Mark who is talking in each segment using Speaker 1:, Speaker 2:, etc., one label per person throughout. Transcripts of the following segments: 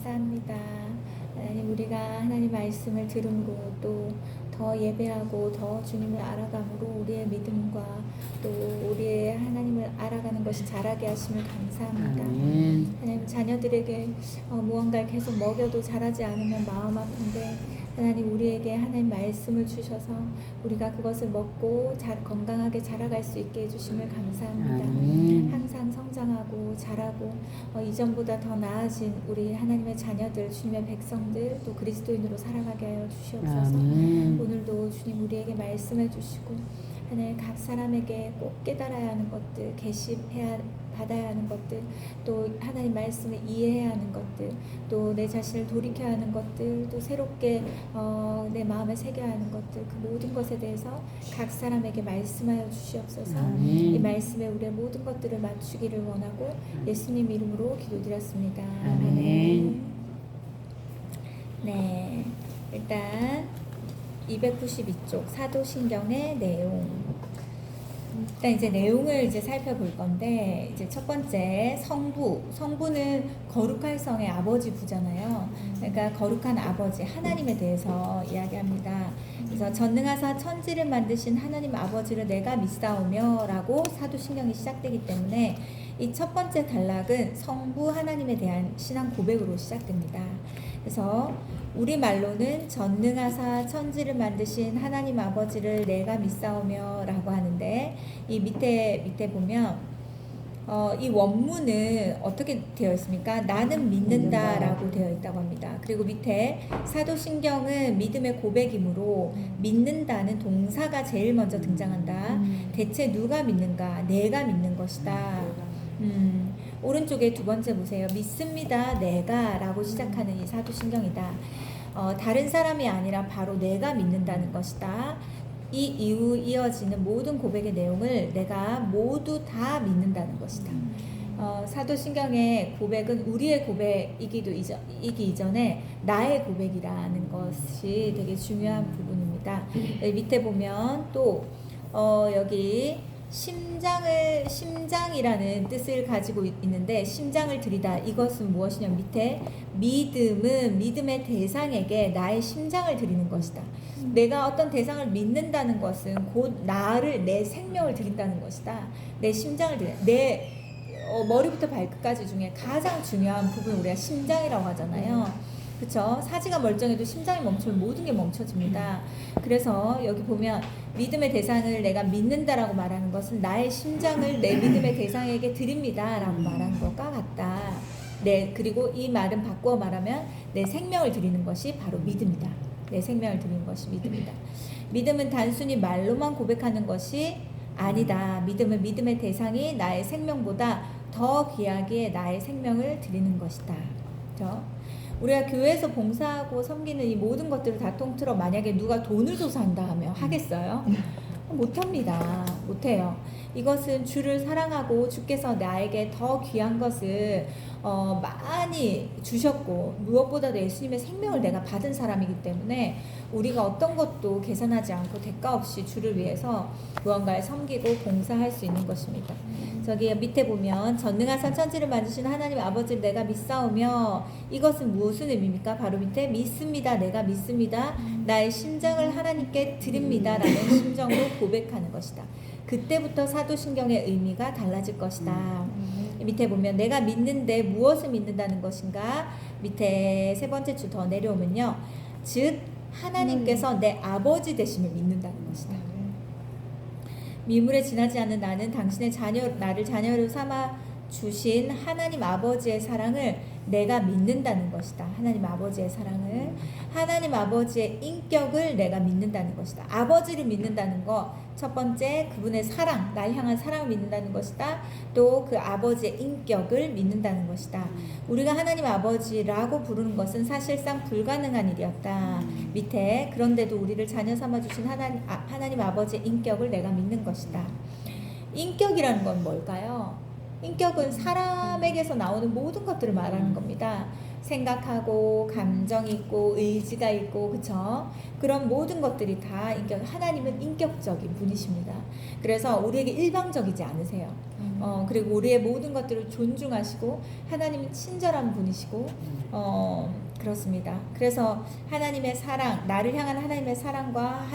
Speaker 1: 감사합니다. 하나님, 우리가 하나님 말씀을 들음으로 또 더 예배하고 더 주님을 알아감으로 우리의 믿음과 또 우리의 하나님을 알아가는 것이 자라게 하심을 감사합니다.
Speaker 2: 아멘.
Speaker 1: 하나님, 자녀들에게 무언가를 계속 먹여도 자라지 않으면 마음 아픈데 하나님, 우리에게 하나님 말씀을 주셔서 우리가 그것을 먹고 건강하게 자라갈 수 있게 해주심을 감사합니다.
Speaker 2: 아멘.
Speaker 1: 항상 성장하고 자라고 이전보다 더 나아진 우리 하나님의 자녀들, 주님의 백성들, 또 그리스도인으로 살아가게 하여 주시옵소서.
Speaker 2: 아멘.
Speaker 1: 오늘도 주님 우리에게 말씀해 주시고 하나님, 각 사람에게 꼭 깨달아야 하는 것들, 받아야 하는 것들, 또 하나님 말씀을 이해해야 하는 것들, 또 내 자신을 돌이켜야 하는 것들, 또 새롭게 내 마음에 새겨야 하는 것들, 그 모든 것에 대해서 각 사람에게 말씀하여 주시옵소서.
Speaker 2: 아멘.
Speaker 1: 이 말씀에 우리의 모든 것들을 맞추기를 원하고 예수님 이름으로 기도드렸습니다.
Speaker 2: 아멘.
Speaker 1: 네, 일단 292쪽 사도신경의 내용. 일단 이제 내용을 살펴볼 건데, 이제 첫 번째 성부는 거룩할 성의 아버지 부잖아요. 그러니까 거룩한 아버지 하나님에 대해서 이야기합니다. 그래서 전능하사 천지를 만드신 하나님 아버지를 내가 믿사오며라고 사도신경이 시작되기 때문에 이 첫 번째 단락은 성부 하나님에 대한 신앙 고백으로 시작됩니다. 그래서 우리말로는 전능하사 천지를 만드신 하나님 아버지를 내가 믿사오며 라고 하는데, 이 밑에 보면 이 원문은 어떻게 되어 있습니까? 나는 믿는다 라고 되어 있다고 합니다. 그리고 밑에 사도신경은 믿음의 고백이므로 믿는다는 동사가 제일 먼저 등장한다. 대체 누가 믿는가? 내가 믿는 것이다. 오른쪽에 두 번째 보세요. 믿습니다. 내가 라고 시작하는 이 사도신경이다. 다른 사람이 아니라 바로 내가 믿는다는 것이다. 이 이후 이어지는 모든 고백의 내용을 내가 모두 다 믿는다는 것이다. 사도신경의 고백은 우리의 고백이기 이전에 나의 고백이라는 것이 되게 중요한 부분입니다. 밑에 보면 또 여기 심장이라는 뜻을 가지고 있는데, 심장을 드리다, 이것은 무엇이냐, 밑에 믿음은 믿음의 대상에게 나의 심장을 드리는 것이다. 내가 어떤 대상을 믿는다는 것은 곧 내 생명을 드린다는 것이다. 내 심장을 내 머리부터 발끝까지 중에 가장 중요한 부분, 우리가 심장이라고 하잖아요. 그쵸? 사지가 멀쩡해도 심장이 멈추면 모든 게 멈춰집니다. 그래서 여기 보면 믿음의 대상을 내가 믿는다라고 말하는 것은 나의 심장을 내 믿음의 대상에게 드립니다 라고 말하는 것과 같다. 네, 그리고 이 말은 바꾸어 말하면 내 생명을 드리는 것이 바로 믿음이다. 내 생명을 드리는 것이 믿음이다. 믿음은 단순히 말로만 고백하는 것이 아니다. 믿음은 믿음의 대상이 나의 생명보다 더 귀하게 나의 생명을 드리는 것이다. 그렇죠? 우리가 교회에서 봉사하고 섬기는 이 모든 것들을 다 통틀어 만약에 누가 돈을 줘서 한다 하면 하겠어요? 못합니다. 못해요. 이것은 주를 사랑하고 주께서 나에게 더 귀한 것을 많이 주셨고, 무엇보다도 예수님의 생명을 내가 받은 사람이기 때문에 우리가 어떤 것도 계산하지 않고 대가 없이 주를 위해서 무언가를 섬기고 봉사할 수 있는 것입니다. 저기 밑에 보면 전능하사 천지를 만드신 하나님 아버지를 내가 믿사오며, 이것은 무슨 의미입니까? 바로 밑에 믿습니다. 내가 믿습니다. 나의 심장을 하나님께 드립니다 라는 심정으로 고백하는 것이다. 그때부터 사도신경의 의미가 달라질 것이다. 밑에 보면 내가 믿는데 무엇을 믿는다는 것인가? 밑에 세 번째 줄 더 내려오면요, 즉 하나님께서 내 아버지 되심을 믿는다는 것이다. 미물에 지나지 않는 나는 당신의 나를 자녀로 삼아 주신 하나님 아버지의 사랑을 내가 믿는다는 것이다. 하나님 아버지의 사랑을, 하나님 아버지의 인격을 내가 믿는다는 것이다. 아버지를 믿는다는 것, 첫 번째 그분의 사랑, 날 향한 사랑을 믿는다는 것이다. 또 그 아버지의 인격을 믿는다는 것이다. 우리가 하나님 아버지라고 부르는 것은 사실상 불가능한 일이었다. 밑에 그런데도 우리를 자녀 삼아주신 하나님 아버지의 인격을 내가 믿는 것이다. 인격이라는 건 뭘까요? 인격은 사람에게서 나오는 모든 것들을 말하는 겁니다. 생각하고 감정이 있고 의지가 있고, 그쵸? 그런 모든 것들이 다 인격. 하나님은 인격적인 분이십니다. 그래서 우리에게 일방적이지 않으세요. 그리고 우리의 모든 것들을 존중하시고, 하나님은 친절한 분이시고, 그렇습니다. 그래서 하나님의 사랑, 나를 향한 하나님의 사랑과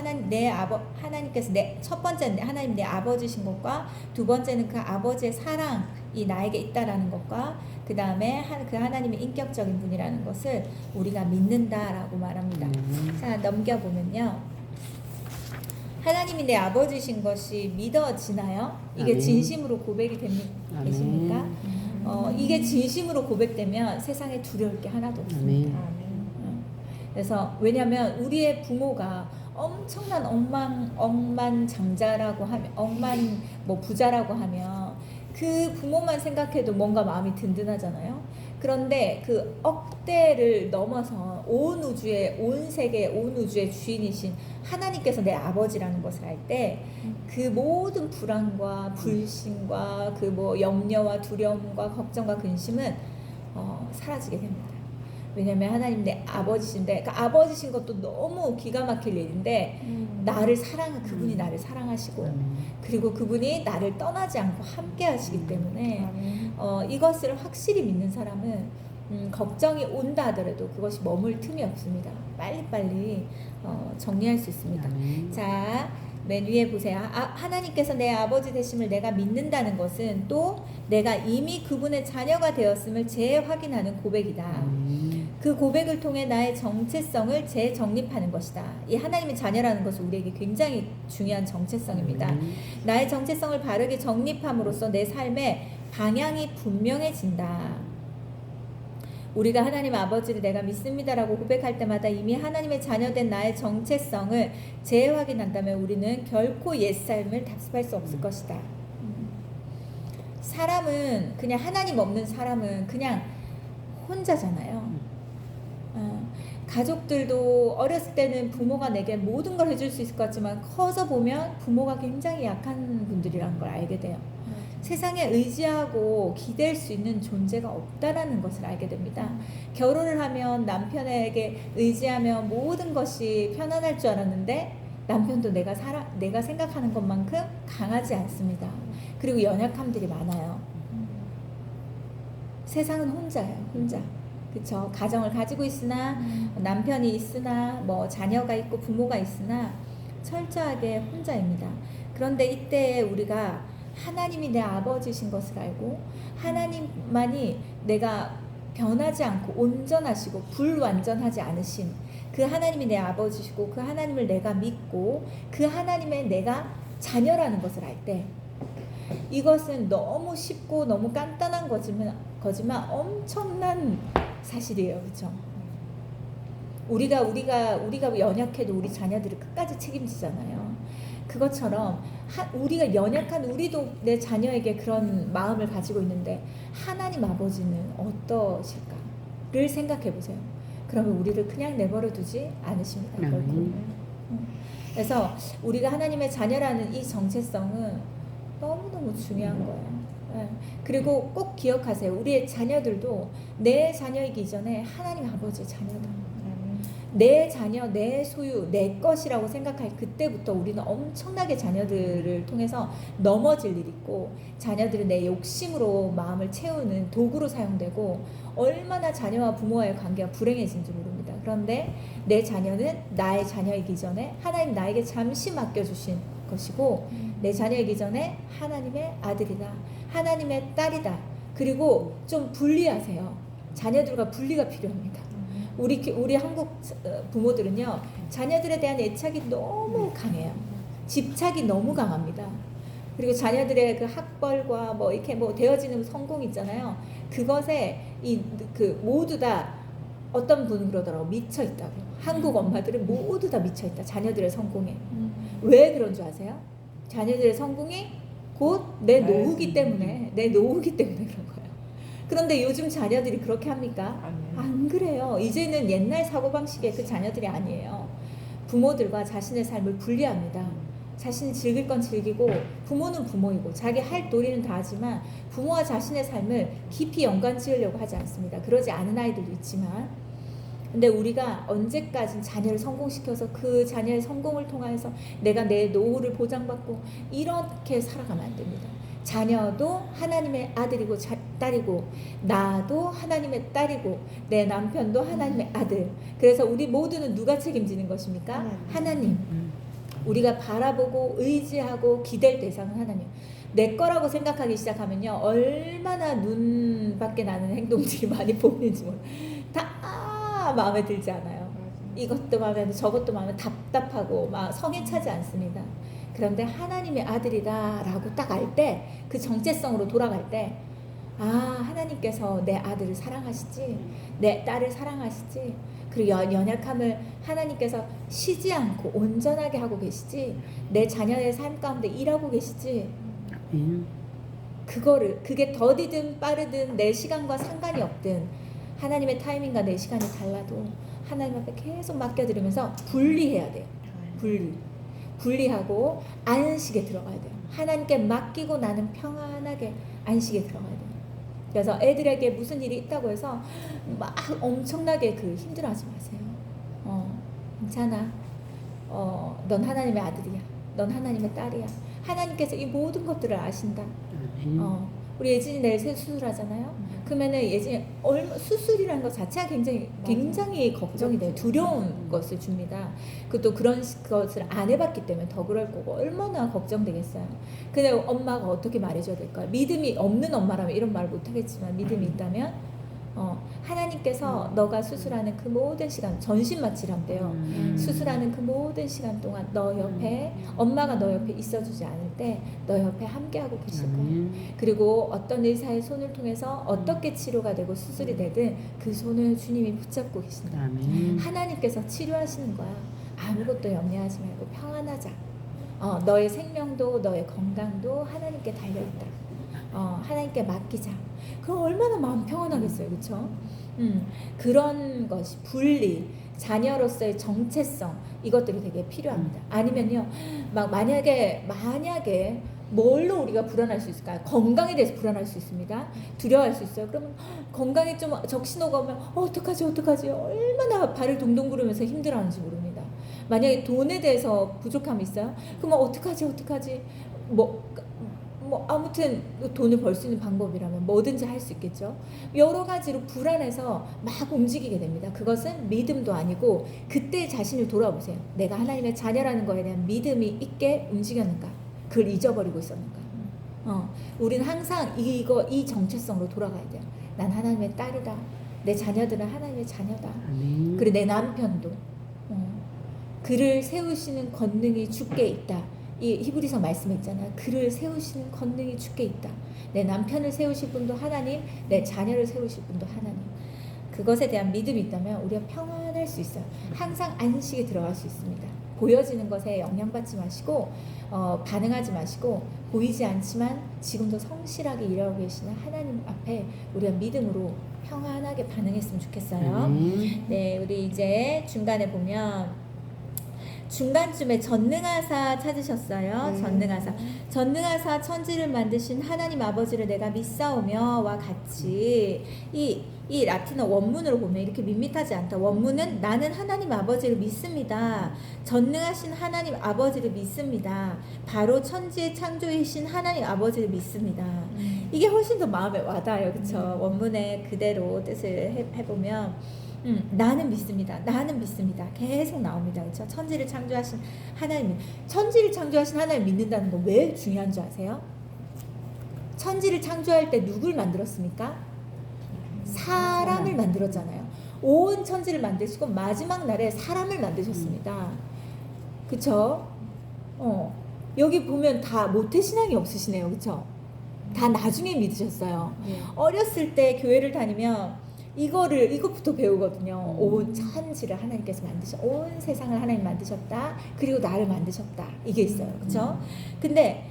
Speaker 1: 하나님께서 첫 번째는 하나님 내 아버지신 것과 두 번째는 그 아버지의 사랑이 나에게 있다라는 것과 그 다음에 그 하나님의 인격적인 분이라는 것을 우리가 믿는다라고 말합니다. 자, 넘겨보면요. 하나님이 내 아버지신 것이 믿어지나요? 이게
Speaker 2: 아멘.
Speaker 1: 진심으로 고백이 되십니까?
Speaker 2: 아멘.
Speaker 1: 이게 진심으로 고백되면 세상에 두려울 게 하나도 없습니다. 그래서 왜냐하면 우리의 부모가 엄청난 억만장자라고 하면 부자라고 하면 그 부모만 생각해도 뭔가 마음이 든든하잖아요. 그런데 그 억대를 넘어서 온 세계 온 우주의 주인이신 하나님께서 내 아버지라는 것을 알 때 그 모든 불안과 불신과 그 염려와 두려움과 걱정과 근심은 사라지게 됩니다. 왜냐하면 하나님 내 아버지신데, 그러니까 아버지신 것도 너무 기가 막힐 일인데 그분이 나를 사랑하시고 그리고 그분이 나를 떠나지 않고 함께 하시기 때문에 이것을 확실히 믿는 사람은 걱정이 온다 하더라도 그것이 머물 틈이 없습니다. 빨리빨리 정리할 수 있습니다. 자, 맨 위에 보세요. 하나님께서 내 아버지 되심을 내가 믿는다는 것은 또 내가 이미 그분의 자녀가 되었음을 재확인하는 고백이다. 그 고백을 통해 나의 정체성을 재정립하는 것이다. 이 하나님의 자녀라는 것은 우리에게 굉장히 중요한 정체성입니다. 나의 정체성을 바르게 정립함으로써 내 삶의 방향이 분명해진다. 우리가 하나님 아버지를 내가 믿습니다라고 고백할 때마다 이미 하나님의 자녀된 나의 정체성을 재확인한다면 우리는 결코 옛삶을 답습할 수 없을 것이다. 사람은 그냥 하나님 없는 사람은 그냥 혼자잖아요. 가족들도 어렸을 때는 부모가 내게 모든 걸 해줄 수 있을 것 같지만 커서 보면 부모가 굉장히 약한 분들이라는 걸 알게 돼요. 세상에 의지하고 기댈 수 있는 존재가 없다라는 것을 알게 됩니다. 결혼을 하면 남편에게 의지하면 모든 것이 편안할 줄 알았는데 남편도 내가 생각하는 것만큼 강하지 않습니다. 그리고 연약함들이 많아요. 세상은 혼자예요. 혼자. 그쵸? 가정을 가지고 있으나 남편이 있으나 자녀가 있고 부모가 있으나 철저하게 혼자입니다. 그런데 이때 우리가 하나님이 내 아버지신 것을 알고 하나님만이 내가 변하지 않고 온전하시고 불완전하지 않으신 그 하나님이 내 아버지시고 그 하나님을 내가 믿고 그 하나님의 내가 자녀라는 것을 알 때 이것은 너무 쉽고 너무 간단한 거지만 엄청난 사실이에요. 그렇죠? 우리가 연약해도 우리 자녀들을 끝까지 책임지잖아요. 그것처럼 우리가 연약한 우리도 내 자녀에게 그런 마음을 가지고 있는데 하나님 아버지는 어떠실까를 생각해 보세요. 그러면 우리를 그냥 내버려 두지 않으십니다. 결코. 그래서 우리가 하나님의 자녀라는 이 정체성은 너무너무 중요한 거예요. 그리고 꼭 기억하세요. 우리의 자녀들도 내 자녀이기 이전에 하나님 아버지의 자녀다. 내 자녀, 내 소유, 내 것이라고 생각할 그때부터 우리는 엄청나게 자녀들을 통해서 넘어질 일이 있고 자녀들은 내 욕심으로 마음을 채우는 도구로 사용되고 얼마나 자녀와 부모와의 관계가 불행해진지 모릅니다. 그런데 내 자녀는 나의 자녀이기 전에 하나님 나에게 잠시 맡겨주신 것이고 내 자녀이기 전에 하나님의 아들이다. 하나님의 딸이다. 그리고 좀 분리하세요. 자녀들과 분리가 필요합니다. 우리 한국 부모들은요 자녀들에 대한 애착이 너무 강해요. 집착이 너무 강합니다. 그리고 자녀들의 그 학벌과 이렇게 되어지는 성공 있잖아요. 그것에 모두 다 어떤 분은 그러더라고 미쳐 있다고. 한국 엄마들은 모두 다 미쳐 있다. 자녀들의 성공에. 왜 그런 줄 아세요? 자녀들의 성공이 곧 내 노후기 때문에 그런 거예요. 그런데 요즘 자녀들이 그렇게 합니까? 안 그래요. 이제는 옛날 사고방식의 그 자녀들이 아니에요. 부모들과 자신의 삶을 분리합니다. 자신이 즐길 건 즐기고 부모는 부모이고 자기 할 도리는 다 하지만 부모와 자신의 삶을 깊이 연관 지으려고 하지 않습니다. 그러지 않은 아이들도 있지만 근데 우리가 언제까지 자녀를 성공시켜서 그 자녀의 성공을 통해서 내가 내 노후를 보장받고 이렇게 살아가면 안 됩니다. 자녀도 하나님의 아들이고 딸이고, 나도 하나님의 딸이고, 내 남편도 하나님의 아들. 그래서 우리 모두는 누가 책임지는 것입니까? 하나님. 우리가 바라보고 의지하고 기댈 대상은 하나님. 내 거라고 생각하기 시작하면요, 얼마나 눈 밖에 나는 행동들이 많이 보이는지 다 마음에 들지 않아요. 이것도 마음에 들고 저것도 마음에 답답하고 막 성에 차지 않습니다. 그런데 하나님의 아들이다 라고 딱 알 때, 그 정체성으로 돌아갈 때, 하나님께서 내 아들을 사랑하시지, 내 딸을 사랑하시지, 그리고 연약함을 하나님께서 쉬지 않고 온전하게 하고 계시지, 내 자녀의 삶 가운데 일하고 계시지. 그게 더디든 빠르든 내 시간과 상관이 없든, 하나님의 타이밍과 내 시간이 달라도 하나님 앞에 계속 맡겨드리면서 분리해야 돼요. 분리하고 안식에 들어가야 돼요. 하나님께 맡기고 나는 평안하게 안식에 들어가야 돼요. 그래서 애들에게 무슨 일이 있다고 해서 막 엄청나게 힘들어하지 마세요. 괜찮아. 넌 하나님의 아들이야. 넌 하나님의 딸이야. 하나님께서 이 모든 것들을 아신다. 우리 예진이 내일 수술하잖아요. 그러면은 예진이 수술이라는 것 자체가 굉장히 걱정이 돼요. 두려운 것을 줍니다. 그것도 그런 것을 안 해봤기 때문에 더 그럴 거고, 얼마나 걱정되겠어요. 근데 엄마가 어떻게 말해줘야 될까요? 믿음이 없는 엄마라면 이런 말을 못하겠지만, 믿음이 있다면 하나님께서 너가 수술하는 그 모든 시간, 전신 마취란대요. 수술하는 그 모든 시간 동안 너 옆에, 엄마가 너 옆에 있어주지 않을 때 너 옆에 함께하고 계실 거예요. 그리고 어떤 의사의 손을 통해서 어떻게 치료가 되고 수술이 되든 그 손을 주님이 붙잡고 계신다. 하나님께서 치료하시는 거야. 아무것도 염려하지 말고 평안하자. 너의 생명도 너의 건강도 하나님께 달려있다. 하나님께 맡기자. 그럼 얼마나 마음 평안하겠어요. 그렇죠? 그런 것이 분리, 자녀로서의 정체성, 이것들이 되게 필요합니다. 아니면요, 만약에 뭘로 우리가 불안할 수 있을까요? 건강에 대해서 불안할 수 있습니다. 두려워할 수 있어요. 그러면 건강에 좀 적신호가 오면 어떡하지 얼마나 발을 동동 구르면서 힘들어하는지 모릅니다. 만약에 돈에 대해서 부족함이 있어요? 그러면 어떡하지 아무튼 돈을 벌 수 있는 방법이라면 뭐든지 할 수 있겠죠. 여러 가지로 불안해서 막 움직이게 됩니다. 그것은 믿음도 아니고, 그때 자신을 돌아보세요. 내가 하나님의 자녀라는 거에 대한 믿음이 있게 움직였는가? 그걸 잊어버리고 있었는가? 우리는 항상 이 정체성으로 돌아가야 돼요. 난 하나님의 딸이다. 내 자녀들은 하나님의 자녀다. 그리고 내 남편도 그를 세우시는 권능이 주께 있다. 이 히브리서 말씀에 있잖아요. 그를 세우시는 권능이 주께 있다. 내 남편을 세우실 분도 하나님, 내 자녀를 세우실 분도 하나님. 그것에 대한 믿음이 있다면 우리가 평안할 수 있어요. 항상 안식에 들어갈 수 있습니다. 보여지는 것에 영향받지 마시고, 반응하지 마시고, 보이지 않지만 지금도 성실하게 일하고 계시는 하나님 앞에 우리가 믿음으로 평안하게 반응했으면 좋겠어요. 네, 우리 이제 중간에 보면 중간쯤에 전능하사 찾으셨어요. 전능하사 천지를 만드신 하나님 아버지를 내가 믿사오며와 같이, 이 라틴어 원문으로 보면 이렇게 밋밋하지 않다. 원문은 나는 하나님 아버지를 믿습니다. 전능하신 하나님 아버지를 믿습니다. 바로 천지의 창조이신 하나님 아버지를 믿습니다. 이게 훨씬 더 마음에 와닿아요. 그쵸? 원문의 그대로 뜻을 해보면 나는 믿습니다. 계속 나옵니다. 그렇죠? 천지를 창조하신 하나님 믿는다는 거 왜 중요한 줄 아세요? 천지를 창조할 때 누굴 만들었습니까? 사람을 만들었잖아요. 온 천지를 만드시고 마지막 날에 사람을 만드셨습니다. 그쵸? 여기 보면 다 모태신앙이 없으시네요. 그쵸? 다 나중에 믿으셨어요. 어렸을 때 교회를 다니면 이것부터 배우거든요. 온 천지를 하나님께서 온 세상을 하나님 만드셨다. 그리고 나를 만드셨다. 이게 있어요. 그쵸? 근데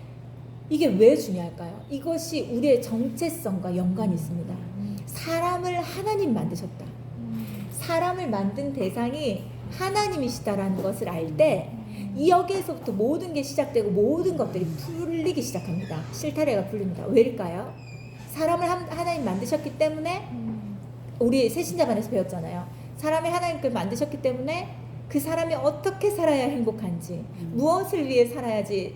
Speaker 1: 이게 왜 중요할까요? 이것이 우리의 정체성과 연관이 있습니다. 사람을 하나님 만드셨다. 사람을 만든 대상이 하나님이시다라는 것을 알 때, 여기에서부터 모든 게 시작되고 모든 것들이 풀리기 시작합니다. 실타래가 풀립니다. 왜일까요? 사람을 하나님 만드셨기 때문에, 우리 새신자반에서 배웠잖아요. 사람이 하나님께 만드셨기 때문에 그 사람이 어떻게 살아야 행복한지, 무엇을 위해 살아야지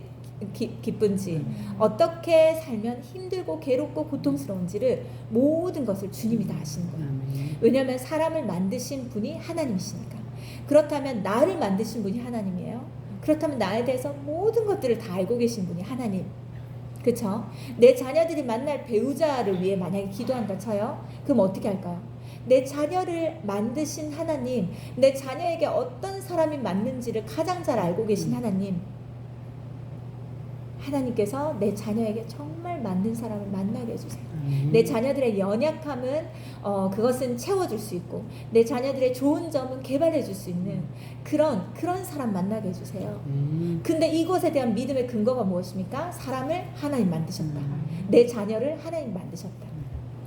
Speaker 1: 기쁜지, 어떻게 살면 힘들고 괴롭고 고통스러운지를 모든 것을 주님이 다 아시는 거예요.
Speaker 2: 아멘.
Speaker 1: 왜냐하면 사람을 만드신 분이 하나님이시니까. 그렇다면 나를 만드신 분이 하나님이에요. 그렇다면 나에 대해서 모든 것들을 다 알고 계신 분이 하나님. 그렇죠? 내 자녀들이 만날 배우자를 위해 만약에 기도한다 쳐요. 그럼 어떻게 할까요? 내 자녀를 만드신 하나님, 내 자녀에게 어떤 사람이 맞는지를 가장 잘 알고 계신 하나님, 하나님께서 내 자녀에게 정말 맞는 사람을 만나게 해주세요. 내 자녀들의 연약함은 그것은 채워줄 수 있고, 내 자녀들의 좋은 점은 개발해줄 수 있는 그런 사람 만나게 해주세요. 근데 이것에 대한 믿음의 근거가 무엇입니까? 사람을 하나님 만드셨다. 내 자녀를 하나님 만드셨다.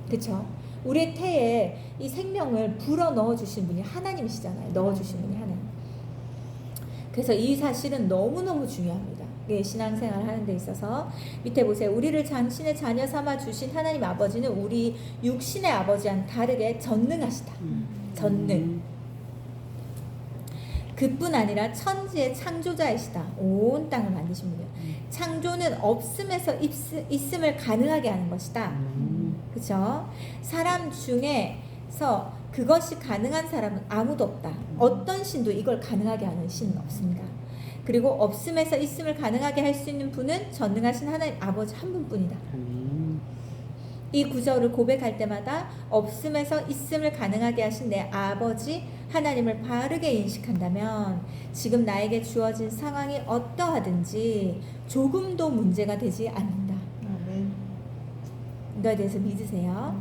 Speaker 1: 그렇죠? 우리의 태에 이 생명을 불어 넣어주신 분이 하나님이시잖아요. 넣어주신 분이 하나님. 그래서 이 사실은 너무너무 중요합니다. 신앙생활 하는 데 있어서. 밑에 보세요. 우리를 당신의 자녀 삼아 주신 하나님 아버지는 우리 육신의 아버지와는 다르게 전능하시다. 전능. 그뿐 아니라 천지의 창조자이시다. 온 땅을 만드신 분이요. 창조는 없음에서 있음을 가능하게 하는 것이다. 그렇죠? 사람 중에서 그것이 가능한 사람은 아무도 없다. 어떤 신도 이걸 가능하게 하는 신은 없습니다. 그리고 없음에서 있음을 가능하게 할 수 있는 분은 전능하신 하나님 아버지 한 분뿐이다. 이 구절을 고백할 때마다 없음에서 있음을 가능하게 하신 내 아버지 하나님을 바르게 인식한다면 지금 나에게 주어진 상황이 어떠하든지 조금도 문제가 되지 않는다. 이거에 대해서 믿으세요.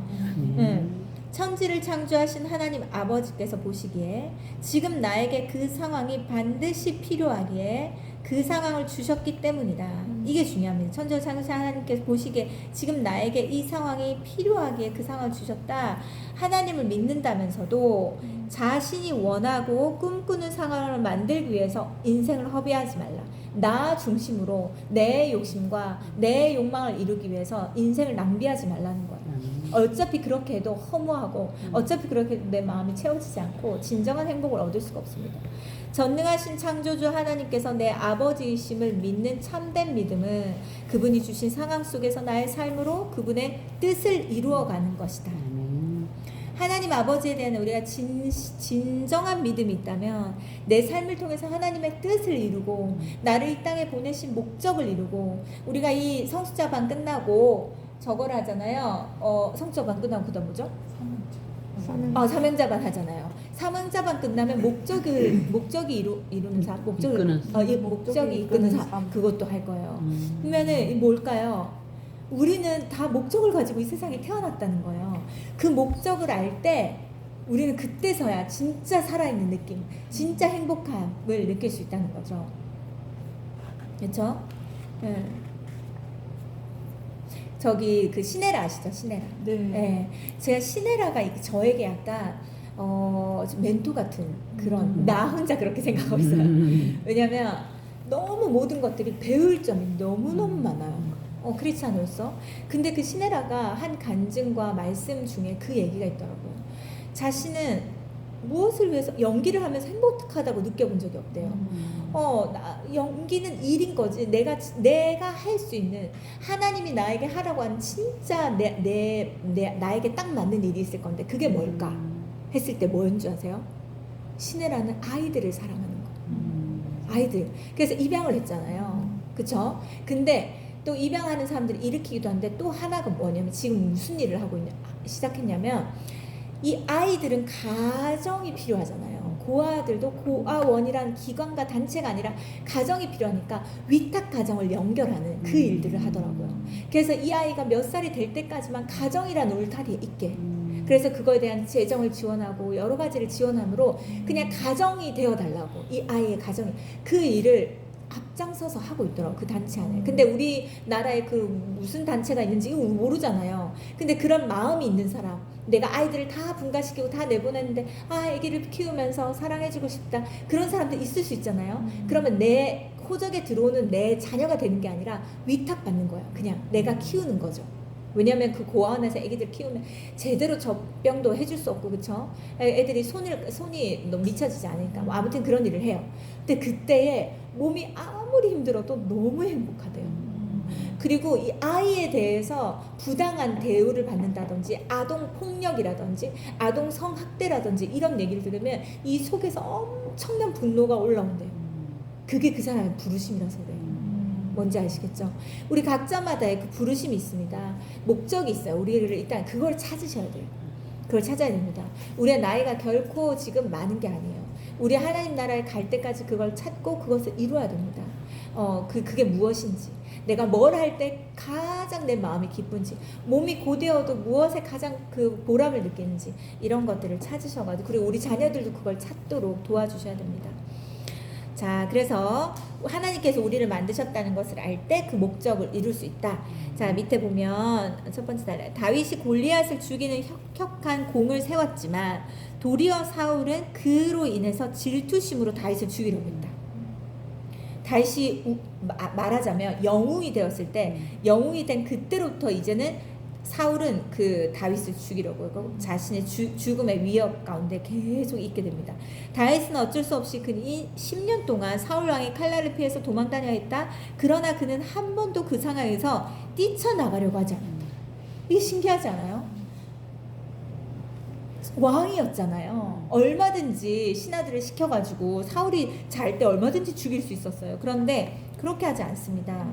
Speaker 1: 천지를 창조하신 하나님 아버지께서 보시기에 지금 나에게 그 상황이 반드시 필요하기에 그 상황을 주셨기 때문이다. 이게 중요합니다. 천지를 창조하신 하나님께서 보시기에 지금 나에게 이 상황이 필요하기에 그 상황을 주셨다. 하나님을 믿는다면서도 자신이 원하고 꿈꾸는 상황을 만들기 위해서 인생을 허비하지 말라. 나 중심으로 내 욕심과 내 욕망을 이루기 위해서 인생을 낭비하지 말라는 거예요. 어차피 그렇게 해도 허무하고 어차피 그렇게 해도 내 마음이 채워지지 않고 진정한 행복을 얻을 수가 없습니다. 전능하신 창조주 하나님께서 내 아버지이심을 믿는 참된 믿음은 그분이 주신 상황 속에서 나의 삶으로 그분의 뜻을 이루어가는 것이다. 하나님 아버지에 대한 우리가 진정한 믿음이 있다면 내 삶을 통해서 하나님의 뜻을 이루고 나를 이 땅에 보내신 목적을 이루고, 우리가 이 성수자반 끝나고 저걸 하잖아요. 성수자반 끝나고 그다음 뭐죠? 사명자반 하잖아요. 사명자반 끝나면 목적이 이루는 삶, 목적이 이끄는 삶, 그것도 할 거예요. 그러면은 뭘까요? 우리는 다 목적을 가지고 이 세상에 태어났다는 거예요. 그 목적을 알 때 우리는 그때서야 진짜 살아있는 느낌, 진짜 행복함을 느낄 수 있다는 거죠. 그렇죠? 저기 그 시네라 아시죠? 시네라. 네. 제가 시네라가 저에게 약간 멘토 같은 그런, 나 혼자 그렇게 생각하고 있어요. 왜냐면 너무 모든 것들이 배울 점이 너무너무 많아요. 크리스찬으로서. 근데 그 시네라가 한 간증과 말씀 중에 그 얘기가 있더라고요. 자신은 무엇을 위해서 연기를 하면서 행복하다고 느껴본 적이 없대요. 연기는 일인 거지. 내가 할 수 있는, 하나님이 나에게 하라고 하는 진짜 나에게 딱 맞는 일이 있을 건데 그게 뭘까 했을 때 뭐인 줄 아세요? 시네라는 아이들을 사랑하는 거. 아이들. 그래서 입양을 했잖아요. 그쵸? 근데 또 입양하는 사람들이 일으키기도 한데 또 하나가 뭐냐면 지금 무슨 일을 하고 시작했냐면, 이 아이들은 가정이 필요하잖아요. 고아들도 고아원이라는 기관과 단체가 아니라 가정이 필요하니까 위탁 가정을 연결하는 그 일들을 하더라고요. 그래서 이 아이가 몇 살이 될 때까지만 가정이라는 울타리에 있게, 그래서 그거에 대한 재정을 지원하고 여러 가지를 지원함으로 그냥 가정이 되어달라고, 이 아이의 가정이 그 일을 앞장서서 하고 있더라고, 그 단체 안에. 근데 우리나라에 그 무슨 단체가 있는지 모르잖아요. 근데 그런 마음이 있는 사람, 내가 아이들을 다 분가시키고 다 내보냈는데 아기를 키우면서 사랑해주고 싶다, 그런 사람들 있을 수 있잖아요. 그러면 내 호적에 들어오는 내 자녀가 되는 게 아니라 위탁받는 거예요. 그냥 내가 키우는 거죠. 왜냐면 그 고아원에서 애기들 키우면 제대로 젖병도 해줄 수 없고, 그쵸? 애들이 손이 너무 미쳐지지 않으니까. 아무튼 그런 일을 해요. 근데 그때에 몸이 아무리 힘들어도 너무 행복하대요. 그리고 이 아이에 대해서 부당한 대우를 받는다든지 아동 폭력이라든지 아동 성학대라든지 이런 얘기를 들으면 이 속에서 엄청난 분노가 올라온대요. 그게 그 사람의 부르심이라서 그래요. 뭔지 아시겠죠? 우리 각자마다의 그 부르심이 있습니다. 목적이 있어요. 우리를 일단 그걸 찾으셔야 돼요. 그걸 찾아야 됩니다. 우리의 나이가 결코 지금 많은 게 아니에요. 우리 하나님 나라에 갈 때까지 그걸 찾고 그것을 이루어야 됩니다. 그게 무엇인지, 내가 뭘 할 때 가장 내 마음이 기쁜지, 몸이 고되어도 무엇에 가장 그 보람을 느끼는지, 이런 것들을 찾으셔가지고, 그리고 우리 자녀들도 그걸 찾도록 도와주셔야 됩니다. 자, 그래서 하나님께서 우리를 만드셨다는 것을 알 때 그 목적을 이룰 수 있다. 자, 밑에 보면 첫 번째 달라. 다윗이 골리앗을 죽이는 혁혁한 공을 세웠지만 도리어 사울은 그로 인해서 질투심으로 다윗을 죽이려고 했다. 다윗이 말하자면 영웅이 되었을 때, 영웅이 된 그때로부터 이제는 사울은 그 다윗을 죽이려고 하고 자신의 죽음의 위협 가운데 계속 있게 됩니다. 다윗은 어쩔 수 없이 그 10년 동안 사울 왕의 칼날을 피해서 도망다녀야 했다. 그러나 그는 한 번도 그 상황에서 뛰쳐나가려고 하지 않았다. 이게 신기하지 않아요? 왕이었잖아요. 얼마든지 신하들을 시켜가지고 사울이 잘 때 얼마든지 죽일 수 있었어요. 그런데 그렇게 하지 않습니다.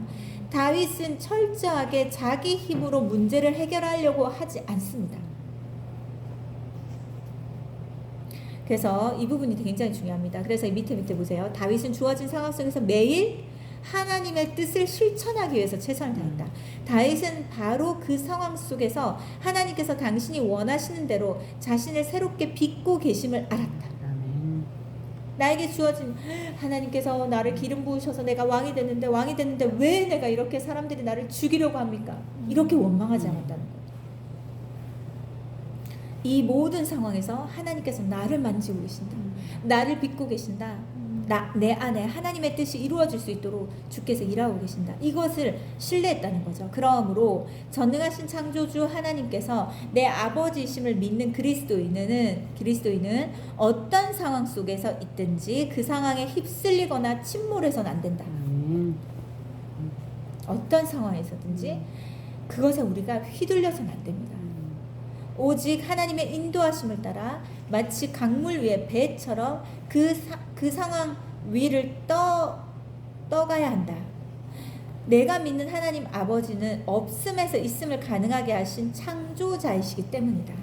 Speaker 1: 다윗은 철저하게 자기 힘으로 문제를 해결하려고 하지 않습니다. 그래서 이 부분이 굉장히 중요합니다. 그래서 밑에 보세요. 다윗은 주어진 상황 속에서 매일 하나님의 뜻을 실천하기 위해서 최선을 다했다. 다윗은 바로 그 상황 속에서 하나님께서 당신이 원하시는 대로 자신을 새롭게 빚고 계심을 알았다. 나에게 주어진, 하나님께서 나를 기름 부으셔서 내가 왕이 됐는데 왜 내가 이렇게 사람들이 나를 죽이려고 합니까? 이렇게 원망하지 않았다는 거예요. 이 모든 상황에서 하나님께서 나를 만지고 계신다. 나를 빚고 계신다. 내 안에 하나님의 뜻이 이루어질 수 있도록 주께서 일하고 계신다. 이것을 신뢰했다는 거죠. 그러므로 전능하신 창조주 하나님께서 내 아버지이심을 믿는 그리스도인은 어떤 상황 속에서 있든지 그 상황에 휩쓸리거나 침몰해서는 안 된다. 어떤 상황에서든지 그것에 우리가 휘둘려서는 안 됩니다. 오직 하나님의 인도하심을 따라 마치 강물 위에 배처럼 그 상황 위를 떠가야 한다. 내가 믿는 하나님 아버지는 없음에서 있음을 가능하게 하신 창조자이시기 때문이다.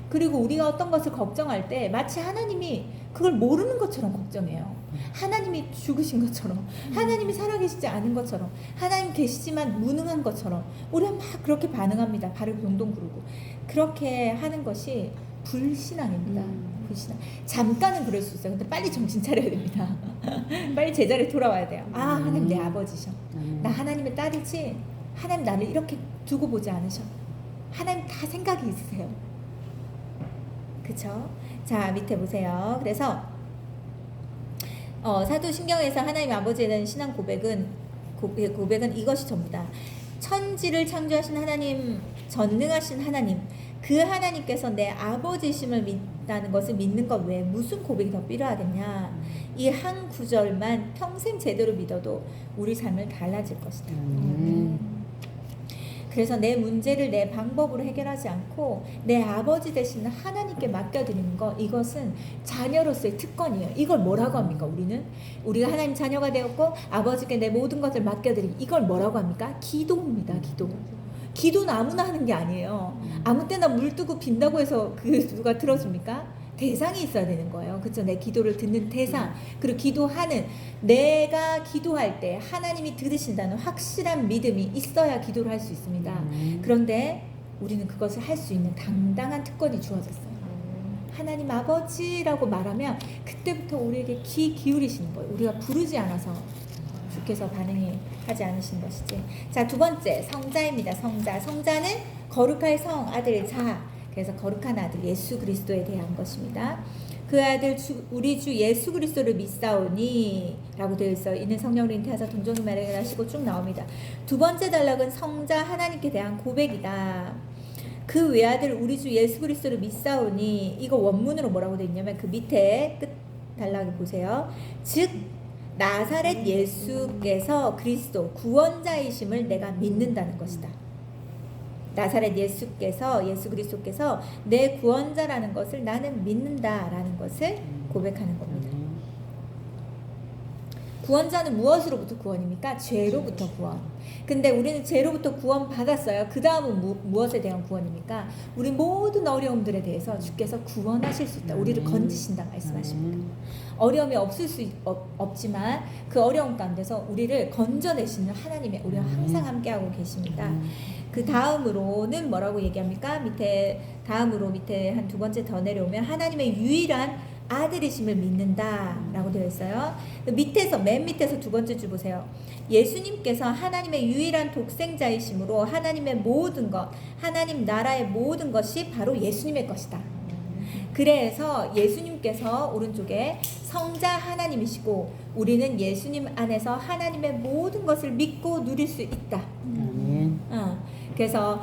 Speaker 1: 그리고 우리가 어떤 것을 걱정할 때 마치 하나님이 그걸 모르는 것처럼 걱정해요. 하나님이 죽으신 것처럼, 하나님이 살아계시지 않은 것처럼, 하나님 계시지만 무능한 것처럼 우리가 막 그렇게 반응합니다. 발을 동동 구르고. 그렇게 하는 것이 불신앙입니다. 불신앙. 잠깐은 그럴 수 있어요. 근데 빨리 정신 차려야 됩니다. 빨리 제자리에 돌아와야 돼요. 아, 하나님 내 아버지셔. 나 하나님의 딸이지. 하나님 나를 이렇게 두고 보지 않으셔. 하나님 다 생각이 있으세요. 그쵸? 자, 밑에 보세요. 그래서 사도신경에서 하나님 아버지에 대한 신앙 고백은 이것이 전부다. 천지를 창조하신 하나님, 전능하신 하나님, 그 하나님께서 내 아버지심을 믿다는 것을 믿는 것 외에 무슨 고백이 더 필요하겠냐. 이 한 구절만 평생 제대로 믿어도 우리 삶을 달라질 것이다. 그래서 내 문제를 내 방법으로 해결하지 않고 내 아버지 되시는 하나님께 맡겨드리는 것, 이것은 자녀로서의 특권이에요. 이걸 뭐라고 합니까? 우리가 하나님 자녀가 되었고 아버지께 내 모든 것을 맡겨드리기, 이걸 뭐라고 합니까? 기도입니다. 기도는 아무나 하는 게 아니에요. 아무 때나 물 뜨고 빈다고 해서 누가 들어줍니까? 대상이 있어야 되는 거예요. 그렇죠? 내 기도를 듣는 대상, 그리고 기도하는, 내가 기도할 때 하나님이 들으신다는 확실한 믿음이 있어야 기도를 할 수 있습니다. 그런데 우리는 그것을 할 수 있는 당당한 특권이 주어졌어요. 하나님 아버지라고 말하면 그때부터 우리에게 귀 기울이시는 거예요. 우리가 부르지 않아서 주께서 반응이 하지 않으신 것이지. 자, 두 번째 성자입니다. 성자는 거룩할 성 아들 자. 그래서 거룩한 아들 예수 그리스도에 대한 것입니다. 그 아들 우리 주 예수 그리스도를 믿사오니 라고 되어 있는 성령을 잉태하사 동정을 마련하시고 쭉 나옵니다. 두 번째 단락은 성자 하나님께 대한 고백이다. 그 외아들 우리 주 예수 그리스도를 믿사오니, 이거 원문으로 뭐라고 되어 있냐면 그 밑에 끝 단락을 보세요. 즉 나사렛 예수께서 그리스도 구원자이심을 내가 믿는다는 것이다. 나사렛 예수께서 예수 그리스도께서 내 구원자라는 것을 나는 믿는다라는 것을 고백하는 겁니다. 구원자는 무엇으로부터 구원입니까? 죄로부터 구원. 근데 우리는 죄로부터 구원 받았어요. 그 다음은 무엇에 대한 구원입니까? 우리 모든 어려움들에 대해서 주께서 구원하실 수 있다. 우리를 건지신다 말씀하십니다. 어려움이 없지만 그 어려움 가운데서 우리를 건져내시는 하나님의 우리와 항상 함께하고 계십니다. 그 다음으로는 뭐라고 얘기합니까? 밑에 한 두 번째 더 내려오면 하나님의 유일한 아들이심을 믿는다라고 되어 있어요. 맨 밑에서 두 번째 줄 보세요. 예수님께서 하나님의 유일한 독생자이심으로 하나님의 모든 것, 하나님 나라의 모든 것이 바로 예수님의 것이다. 그래서 예수님께서 오른쪽에 성자 하나님이시고 우리는 예수님 안에서 하나님의 모든 것을 믿고 누릴 수 있다. 그래서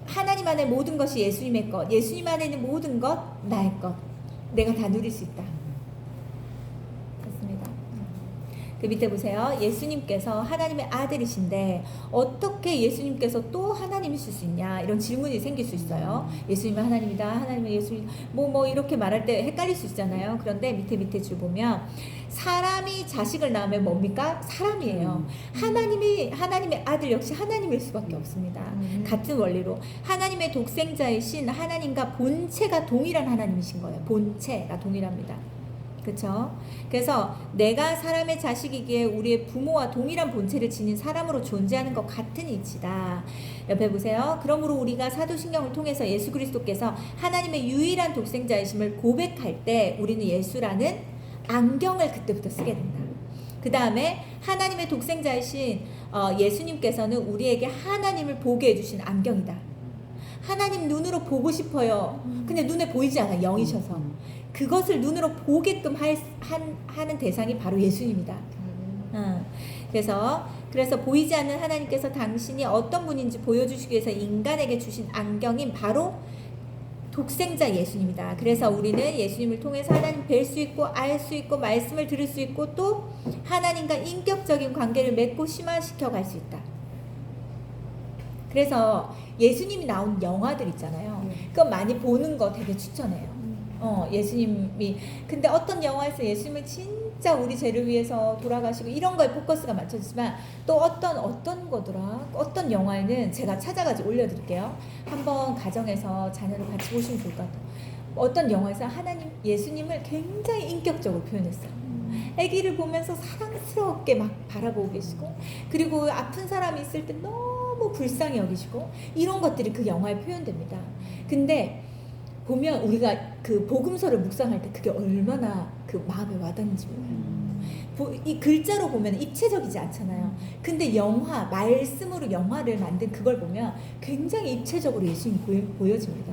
Speaker 1: 하나님 안에 모든 것이 예수님의 것, 예수님 안에 있는 모든 것 나의 것, 내가 다 누릴 수 있다. 됐습니다. 그 밑에 보세요. 예수님께서 하나님의 아들이신데 어떻게 예수님께서 또 하나님이실 수 있냐, 이런 질문이 생길 수 있어요. 예수님은 하나님이다, 하나님은 예수님 뭐 이렇게 말할 때 헷갈릴 수 있잖아요. 그런데 밑에 줄 보면 사람이 자식을 낳으면 뭡니까? 사람이에요. 하나님의 아들 역시 하나님일 수밖에 없습니다. 같은 원리로 하나님의 독생자이신 하나님과 본체가 동일한 하나님이신 거예요. 본체가 동일합니다. 그렇죠? 그래서 내가 사람의 자식이기에 우리의 부모와 동일한 본체를 지닌 사람으로 존재하는 것 같은 이치다. 옆에 보세요. 그러므로 우리가 사도신경을 통해서 예수 그리스도께서 하나님의 유일한 독생자이심을 고백할 때 우리는 예수라는 안경을 그때부터 쓰게 된다. 그 다음에 하나님의 독생자이신 예수님께서는 우리에게 하나님을 보게 해주신 안경이다. 하나님 눈으로 보고 싶어요. 근데 눈에 보이지 않아, 영이셔서. 그것을 눈으로 보게끔 하는 대상이 바로 예수님이다. 그래서 보이지 않는 하나님께서 당신이 어떤 분인지 보여주시기 위해서 인간에게 주신 안경인 바로 독생자 예수님이다. 그래서 우리는 예수님을 통해서 하나님 뵐 수 있고 알 수 있고 말씀을 들을 수 있고 또 하나님과 인격적인 관계를 맺고 심화시켜 갈 수 있다. 그래서 예수님이 나온 영화들 있잖아요. 그거 많이 보는 거 되게 추천해요. 예수님이 근데 어떤 영화에서 예수님을 진짜 우리 죄를 위해서 돌아가시고 이런 거에 포커스가 맞춰지지만 또 어떤 거더라, 어떤 영화에는 제가 찾아가지고 올려드릴게요. 한번 가정에서 자녀를 같이 보시면 좋을 것 같아요. 어떤 영화에서 예수님을 굉장히 인격적으로 표현했어요. 아기를 보면서 사랑스럽게 막 바라보고 계시고, 그리고 아픈 사람이 있을 때 너무 불쌍히 여기시고, 이런 것들이 그 영화에 표현됩니다. 근데 보면 우리가 그 복음서를 묵상할 때 그게 얼마나 그 마음에 와닿는지 몰라요. 이 글자로 보면 입체적이지 않잖아요. 근데 말씀으로 영화를 만든 그걸 보면 굉장히 입체적으로 예수님이 보여집니다.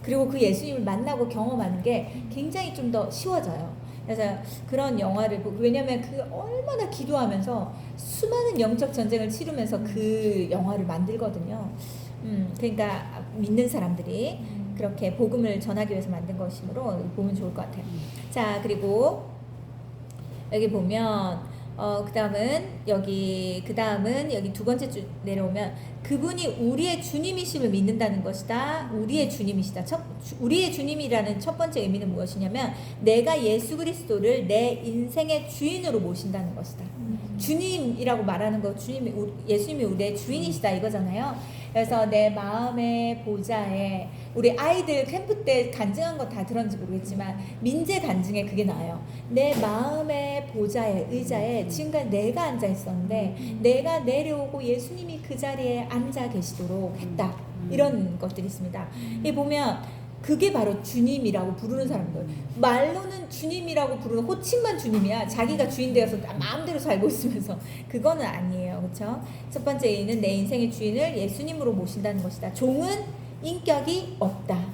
Speaker 1: 그리고 그 예수님을 만나고 경험하는 게 굉장히 좀 더 쉬워져요. 그래서 그런 영화를 보고, 왜냐면 그 얼마나 기도하면서 수많은 영적 전쟁을 치르면서 그 영화를 만들거든요. 그러니까 믿는 사람들이 그렇게 복음을 전하기 위해서 만든 것이므로 보면 좋을 것 같아요. 자, 그리고 여기 보면 그 다음은 여기 두 번째 줄 내려오면 그분이 우리의 주님이심을 믿는다는 것이다. 우리의 주님이시다. 우리의 주님이라는 첫 번째 의미는 무엇이냐면 내가 예수 그리스도를 내 인생의 주인으로 모신다는 것이다. 주님이라고 말하는 거, 예수님이 우리의 주인이시다 이거잖아요. 그래서 내 마음의 보좌에, 우리 아이들 캠프 때 간증한 거 다 들었는지 모르겠지만 민재 간증에 그게 나와요. 내 마음의 보좌에, 의자에 지금까지 내가 앉아 있었는데 내가 내려오고 예수님이 그 자리에 앉아 계시도록 했다. 이런 것들이 있습니다. 이 보면 그게 바로 주님이라고 부르는 사람들. 말로는 주님이라고 부르는 호칭만 주님이야. 자기가 주인 되어서 마음대로 살고 있으면서. 그거는 아니에요. 그렇죠? 첫 번째 A는 내 인생의 주인을 예수님으로 모신다는 것이다. 종은 인격이 없다.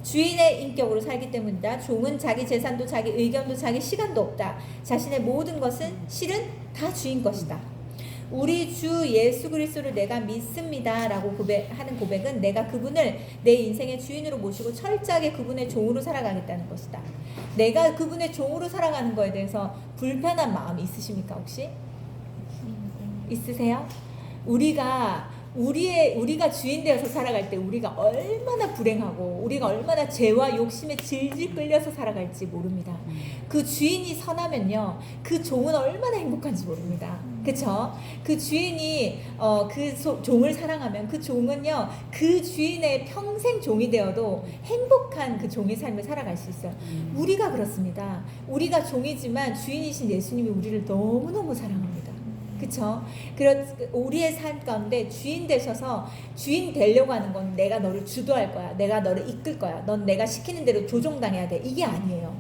Speaker 1: 주인의 인격으로 살기 때문이다. 종은 자기 재산도 자기 의견도 자기 시간도 없다. 자신의 모든 것은 실은 다 주인 것이다. 우리 주 예수 그리스도를 내가 믿습니다라고 하는 고백은 내가 그분을 내 인생의 주인으로 모시고 철저하게 그분의 종으로 살아가겠다는 것이다. 내가 그분의 종으로 살아가는 거에 대해서 불편한 마음이 있으십니까 혹시? 있으세요? 우리가 주인 되어서 살아갈 때 우리가 얼마나 불행하고 우리가 얼마나 죄와 욕심에 질질 끌려서 살아갈지 모릅니다. 그 주인이 선하면요, 그 종은 얼마나 행복한지 모릅니다. 그쵸? 그 주인이 종을 사랑하면 그 종은요, 그 주인의 평생 종이 되어도 행복한 그 종의 삶을 살아갈 수 있어요. 우리가 그렇습니다. 우리가 종이지만 주인이신 예수님이 우리를 너무너무 사랑합니다. 그쵸? 우리의 삶 가운데 주인 되셔서 주인 되려고 하는 건 내가 너를 주도할 거야, 내가 너를 이끌 거야, 넌 내가 시키는 대로 조종당해야 돼, 이게 아니에요.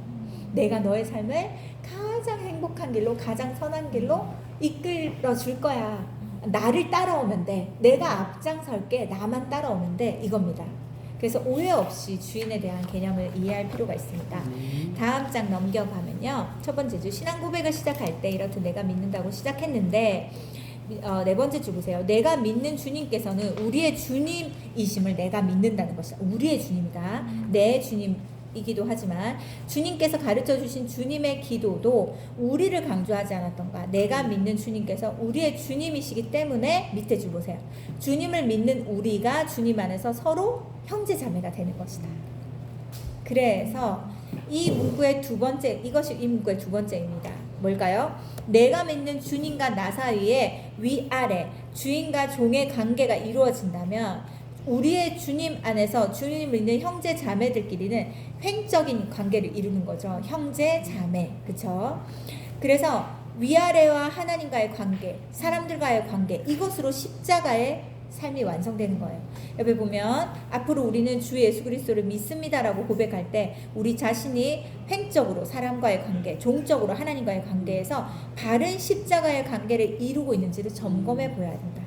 Speaker 1: 내가 너의 삶을 가장 행복한 길로, 가장 선한 길로 이끌어 줄 거야. 나를 따라오면 돼, 내가 앞장설게, 나만 따라오면 돼, 이겁니다. 그래서 오해 없이 주인에 대한 개념을 이해할 필요가 있습니다. 다음 장 넘겨가면요, 첫 번째 주 신앙 고백을 시작할 때 이렇듯 내가 믿는다고 시작했는데, 네 번째 주 보세요. 내가 믿는 주님께서는 우리의 주님이심을 내가 믿는다는 것이다. 우리의 주님이다. 내 주님이기도 하지만 주님께서 가르쳐 주신 주님의 기도도 우리를 강조하지 않았던가. 내가 믿는 주님께서 우리의 주님이시기 때문에, 밑에 줄 보세요. 주님을 믿는 우리가 주님 안에서 서로 형제 자매가 되는 것이다. 그래서 이 문구의 이것이 이 문구의 두 번째입니다. 뭘까요? 내가 믿는 주님과 나 사이에 위아래 주인과 종의 관계가 이루어진다면 우리의 주님 안에서 주님을 믿는 형제 자매들끼리는 횡적인 관계를 이루는 거죠. 형제 자매, 그렇죠? 그래서 위아래와 하나님과의 관계, 사람들과의 관계, 이것으로 십자가의 삶이 완성되는 거예요. 옆에 보면 앞으로 우리는 주 예수 그리스도를 믿습니다라고 고백할 때 우리 자신이 횡적으로 사람과의 관계, 종적으로 하나님과의 관계에서 바른 십자가의 관계를 이루고 있는지를 점검해 보아야 된다.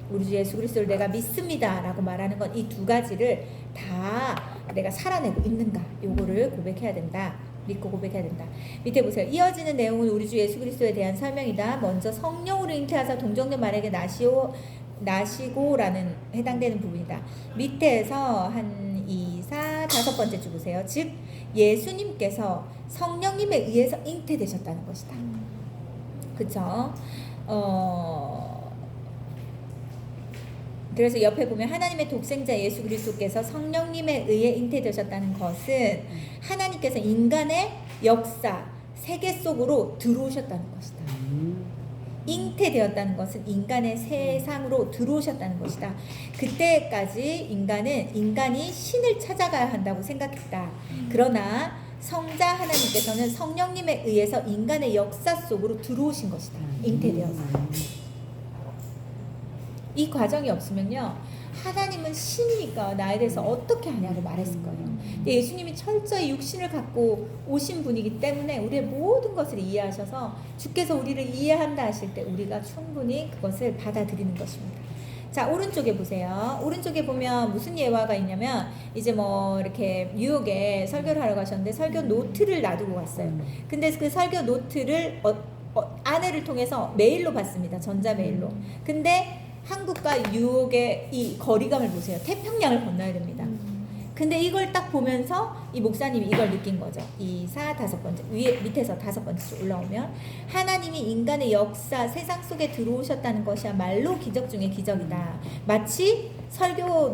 Speaker 1: 우리 주 예수 그리스도를 내가 믿습니다라고 말하는 건 이 두 가지를 다 내가 살아내고 있는가, 요거를 고백해야 된다. 믿고 고백해야 된다. 밑에 보세요. 이어지는 내용은 우리 주 예수 그리스도에 대한 설명이다. 먼저 성령으로 잉태하사 동정녀 마리아에게 나시고라는 해당되는 부분이다. 밑에서 한 2, 4, 다섯 번째 주 보세요. 즉 예수님께서 성령님에 의해서 잉태되셨다는 것이다. 그쵸? 그래서 옆에 보면 하나님의 독생자 예수 그리스도께서 성령님에 의해 잉태되셨다는 것은 하나님께서 인간의 역사, 세계 속으로 들어오셨다는 것이다. 잉태되었다는 것은 인간의 세상으로 들어오셨다는 것이다. 그때까지 인간이 신을 찾아가야 한다고 생각했다. 그러나 성자 하나님께서는 성령님에 의해서 인간의 역사 속으로 들어오신 것이다. 잉태되어서. 이 과정이 없으면요, 하나님은 신이니까 나에 대해서 어떻게 하냐고 말했을 거예요. 근데 예수님이 철저히 육신을 갖고 오신 분이기 때문에 우리의 모든 것을 이해하셔서 주께서 우리를 이해한다 하실 때 우리가 충분히 그것을 받아들이는 것입니다. 자, 오른쪽에 보세요. 오른쪽에 보면 무슨 예화가 있냐면, 이제 뭐 이렇게 뉴욕에 설교를 하러 가셨는데 설교 노트를 놔두고 갔어요. 근데 그 설교 노트를 아내를 통해서 메일로 받습니다. 전자메일로. 근데 한국과 뉴욕의 이 거리감을 보세요. 태평양을 건너야 됩니다. 근데 이걸 딱 보면서 이 목사님이 이걸 느낀 거죠. 2, 4, 다섯 번째, 밑에서 다섯 번째 올라오면, 하나님이 인간의 역사, 세상 속에 들어오셨다는 것이야말로 기적 중에 기적이다. 마치 설교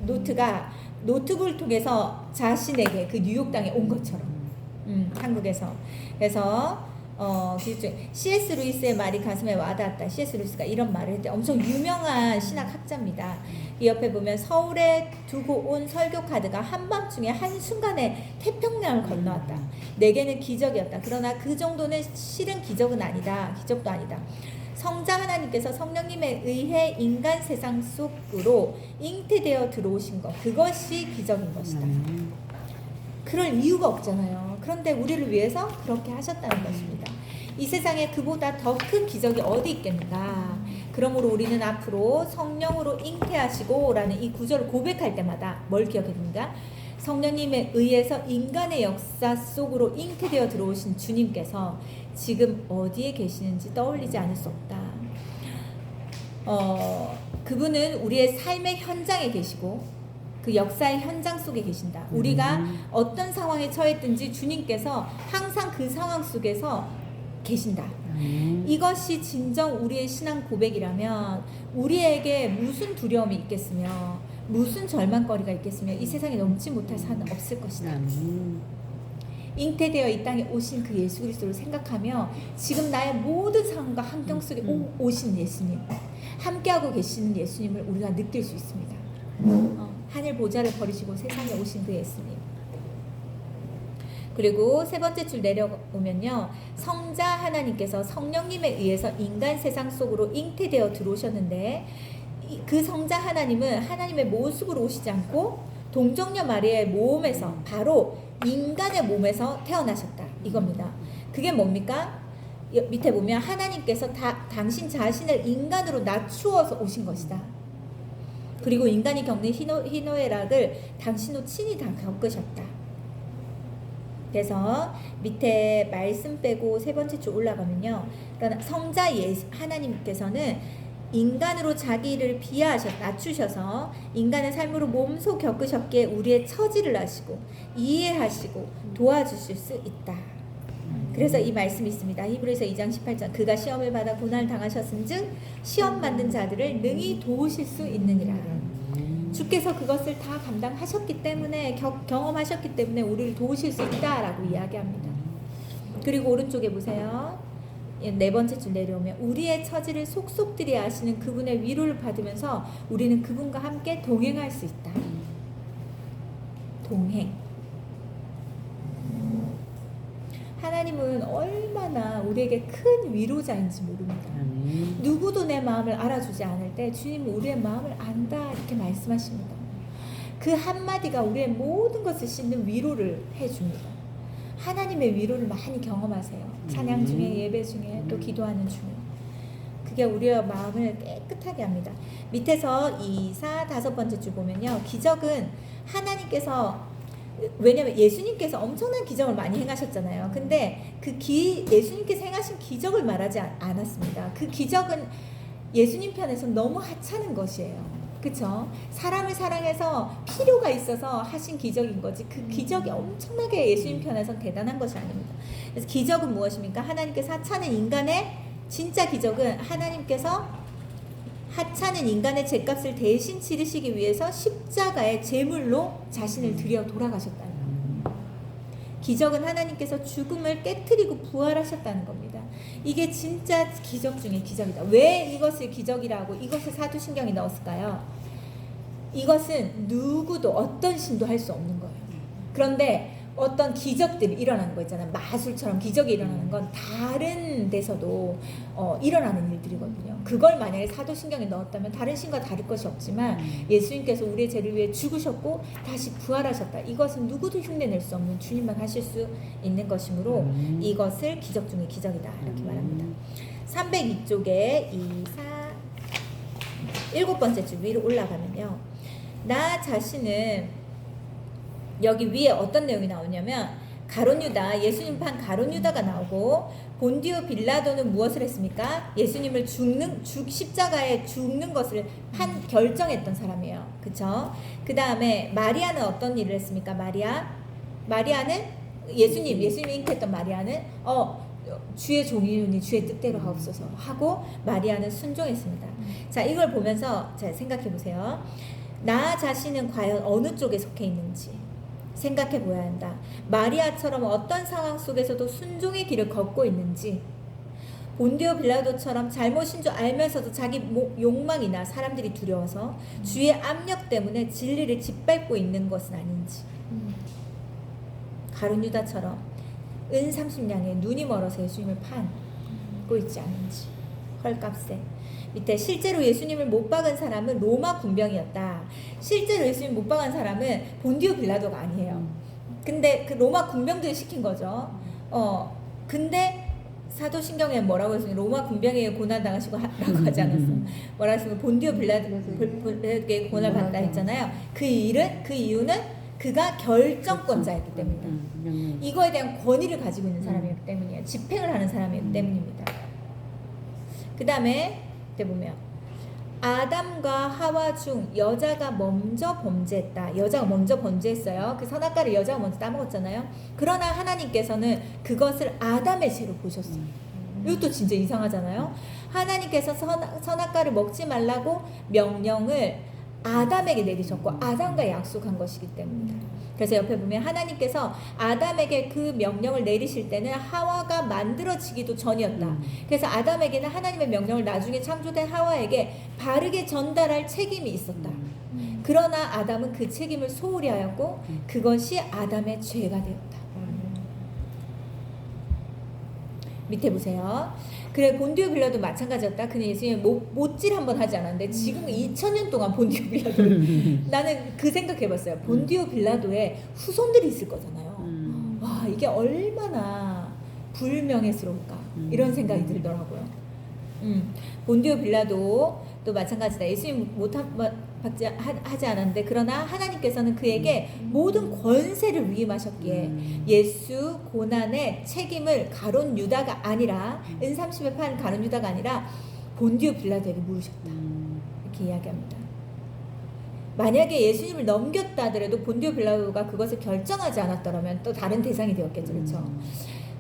Speaker 1: 노트가 노트북을 통해서 자신에게 그 뉴욕 땅에 온 것처럼, 한국에서. 그래서 C.S. 루이스의 말이 가슴에 와닿았다. C.S. 루이스가 이런 말을 했대. 엄청 유명한 신학학자입니다. 이 옆에 보면 서울에 두고 온 설교 카드가 한밤중에 한순간에 태평양을 건너왔다. 내게는 기적이었다. 그러나 그 정도는 실은 기적은 아니다. 기적도 아니다. 성자 하나님께서 성령님에 의해 인간 세상 속으로 잉태되어 들어오신 것, 그것이 기적인 것이다. 그럴 이유가 없잖아요. 그런데 우리를 위해서 그렇게 하셨다는 것입니다. 이 세상에 그보다 더 큰 기적이 어디 있겠는가. 그러므로 우리는 앞으로 성령으로 잉태하시고 라는 이 구절을 고백할 때마다 뭘 기억해야 됩니까? 성령님에 의해서 인간의 역사 속으로 잉태되어 들어오신 주님께서 지금 어디에 계시는지 떠올리지 않을 수 없다. 그분은 우리의 삶의 현장에 계시고 그 역사의 현장 속에 계신다. 우리가 어떤 상황에 처했든지 주님께서 항상 그 상황 속에서 계신다. 이것이 진정 우리의 신앙 고백이라면 우리에게 무슨 두려움이 있겠으며 무슨 절망거리가 있겠으며 이 세상에 넘지 못할 산은 없을 것이다. 잉태되어 이 땅에 오신 그 예수 그리스도를 생각하며 지금 나의 모든 상황과 환경 속에 오신 예수님, 함께하고 계시는 예수님을 우리가 느낄 수 있습니다. 하늘 보좌를 버리시고 세상에 오신 그 예수님. 그리고 세 번째 줄 내려오면요, 성자 하나님께서 성령님에 의해서 인간 세상 속으로 잉태되어 들어오셨는데 그 성자 하나님은 하나님의 모습으로 오시지 않고 동정녀 마리아의 몸에서, 바로 인간의 몸에서 태어나셨다, 이겁니다. 그게 뭡니까? 밑에 보면 하나님께서 당신 자신을 인간으로 낮추어서 오신 것이다. 그리고 인간이 겪는 희노애락을 당신도 친히 다 겪으셨다. 그래서 밑에 말씀 빼고 세 번째 줄 올라가면요, 그러니까 성자 하나님께서는 인간으로 자기를 낮추셔서 인간의 삶으로 몸소 겪으셨기에 우리의 처지를 아시고 이해하시고 도와주실 수 있다. 그래서 이 말씀이 있습니다. 히브리서 2장 18절, 그가 시험을 받아 고난을 당하셨은즉 시험 만든 자들을 능히 도우실 수 있느니라. 주께서 그것을 다 감당하셨기 때문에, 경험하셨기 때문에 우리를 도우실 수 있다라고 이야기합니다. 그리고 오른쪽에 보세요. 네 번째 줄 내려오면 우리의 처지를 속속들이 아시는 그분의 위로를 받으면서 우리는 그분과 함께 동행할 수 있다. 동행. 하나님은 얼마나 우리에게 큰 위로자인지 모릅니다. 누구도 내 마음을 알아주지 않을 때 주님은 우리의 마음을 안다, 이렇게 말씀하십니다. 그 한마디가 우리의 모든 것을 씻는 위로를 해줍니다. 하나님의 위로를 많이 경험하세요. 찬양 중에, 예배 중에, 또 기도하는 중에. 그게 우리의 마음을 깨끗하게 합니다. 밑에서 2, 4, 5번째 줄 보면요, 기적은 하나님께서, 왜냐면 예수님께서 엄청난 기적을 많이 행하셨잖아요. 근데 예수님께서 행하신 기적을 말하지 않았습니다. 그 기적은 예수님 편에서 너무 하찮은 것이에요. 그쵸? 사람을 사랑해서 필요가 있어서 하신 기적인 거지, 그 기적이 엄청나게 예수님 편에서 대단한 것이 아닙니다. 그래서 기적은 무엇입니까? 하나님께서 하찮은 인간의, 진짜 기적은 하나님께서 하찮은 인간의 죄값을 대신 치르시기 위해서 십자가의 제물로 자신을 드려 돌아가셨다는 겁니다. 기적은 하나님께서 죽음을 깨트리고 부활하셨다는 겁니다. 이게 진짜 기적 중에 기적이다. 왜 이것을 기적이라고, 이것을 사도신경에 넣었을까요? 이것은 누구도, 어떤 신도 할 수 없는 거예요. 그런데 어떤 기적들이 일어나는 거 있잖아요. 마술처럼 기적이 일어나는 건 다른 데서도 일어나는 일들이거든요. 그걸 만약에 사도신경에 넣었다면 다른 신과 다를 것이 없지만 예수님께서 우리의 죄를 위해 죽으셨고 다시 부활하셨다. 이것은 누구도 흉내낼 수 없는, 주님만 하실 수 있는 것이므로 이것을 기적 중에 기적이다, 이렇게 말합니다. 302쪽에 2, 4, 7번째 줄 위로 올라가면요, 나 자신은, 여기 위에 어떤 내용이 나오냐면 가룟 유다, 예수님 판 가룟 유다가 나오고, 본디오 빌라도는 무엇을 했습니까? 예수님을 십자가에 죽는 것을 결정했던 사람이에요. 그쵸? 그 다음에 마리아는 어떤 일을 했습니까? 마리아는 예수님이 잉태했던 마리아는 주의 종이오니 주의 뜻대로 하옵소서 하고 마리아는 순종했습니다. 자, 이걸 보면서 자, 생각해 보세요. 나 자신은 과연 어느 쪽에 속해 있는지 생각해 보아야 한다. 마리아처럼 어떤 상황 속에서도 순종의 길을 걷고 있는지, 본디오 빌라도처럼 잘못인 줄 알면서도 자기 욕망이나 사람들이 두려워서 주의 압력 때문에 진리를 짓밟고 있는 것은 아닌지, 가룟 유다처럼 은 30냥에 눈이 멀어서 예수님을 판고 있지 않은지, 헐값에. 밑에 실제로 예수님을 못 박은 사람은 로마 군병이었다. 실제로 예수님 못 박은 사람은 본디오 빌라도가 아니에요. 근데 그 로마 군병들이 시킨 거죠. 근데 사도신경에 뭐라고 했으면 로마 군병에게 고난 당하시고 라고 하지 않았어. 뭐라고 했으면 본디오 빌라도에게 고난 받다 했잖아요. 그 이유는 그가 결정권자였기 때문이다.
Speaker 2: 명령.
Speaker 1: 이거에 대한 권위를 가지고 있는 사람이기 때문이에요. 집행을 하는 사람이기 때문입니다. 그 다음에 이때 보면 아담과 하와 중 여자가 먼저 범죄했다. 여자가 먼저 범죄했어요. 그 선악과를 여자가 먼저 따먹었잖아요. 그러나 하나님께서는 그것을 아담의 죄로 보셨어요. 이것도 진짜 이상하잖아요. 하나님께서 선악과를 먹지 말라고 명령을 아담에게 내리셨고 아담과 약속한 것이기 때문이다. 그래서 옆에 보면 하나님께서 아담에게 그 명령을 내리실 때는 하와가 만들어지기도 전이었다. 그래서 아담에게는 하나님의 명령을 나중에 창조된 하와에게 바르게 전달할 책임이 있었다. 그러나 아담은 그 책임을 소홀히 하였고 그것이 아담의 죄가 되었다. 밑에 보세요. 그래 본디오 빌라도 마찬가지였다. 그는 예수님 못질 한번 하지 않았는데 지금 2000년 동안 본디오 빌라도 나는 그 생각해봤어요. 본디오 빌라도의 후손들이 있을 거잖아요. 와 이게 얼마나 불명예스러울까 이런 생각이 들더라고요. 본디오 빌라도 또 마찬가지다. 예수님 못받지 하지 않았는데 그러나 하나님께서는 그에게 모든 권세를 위임하셨기에 예수 고난의 책임을 가룟 유다가 아니라 은삼십에 판 가룟 유다가 아니라 본디오 빌라도에게 물으셨다. 이렇게 이야기합니다. 만약에 예수님을 넘겼다 하더라도 본디오 빌라도가 그것을 결정하지 않았더라면 또 다른 대상이 되었겠죠. 그렇죠?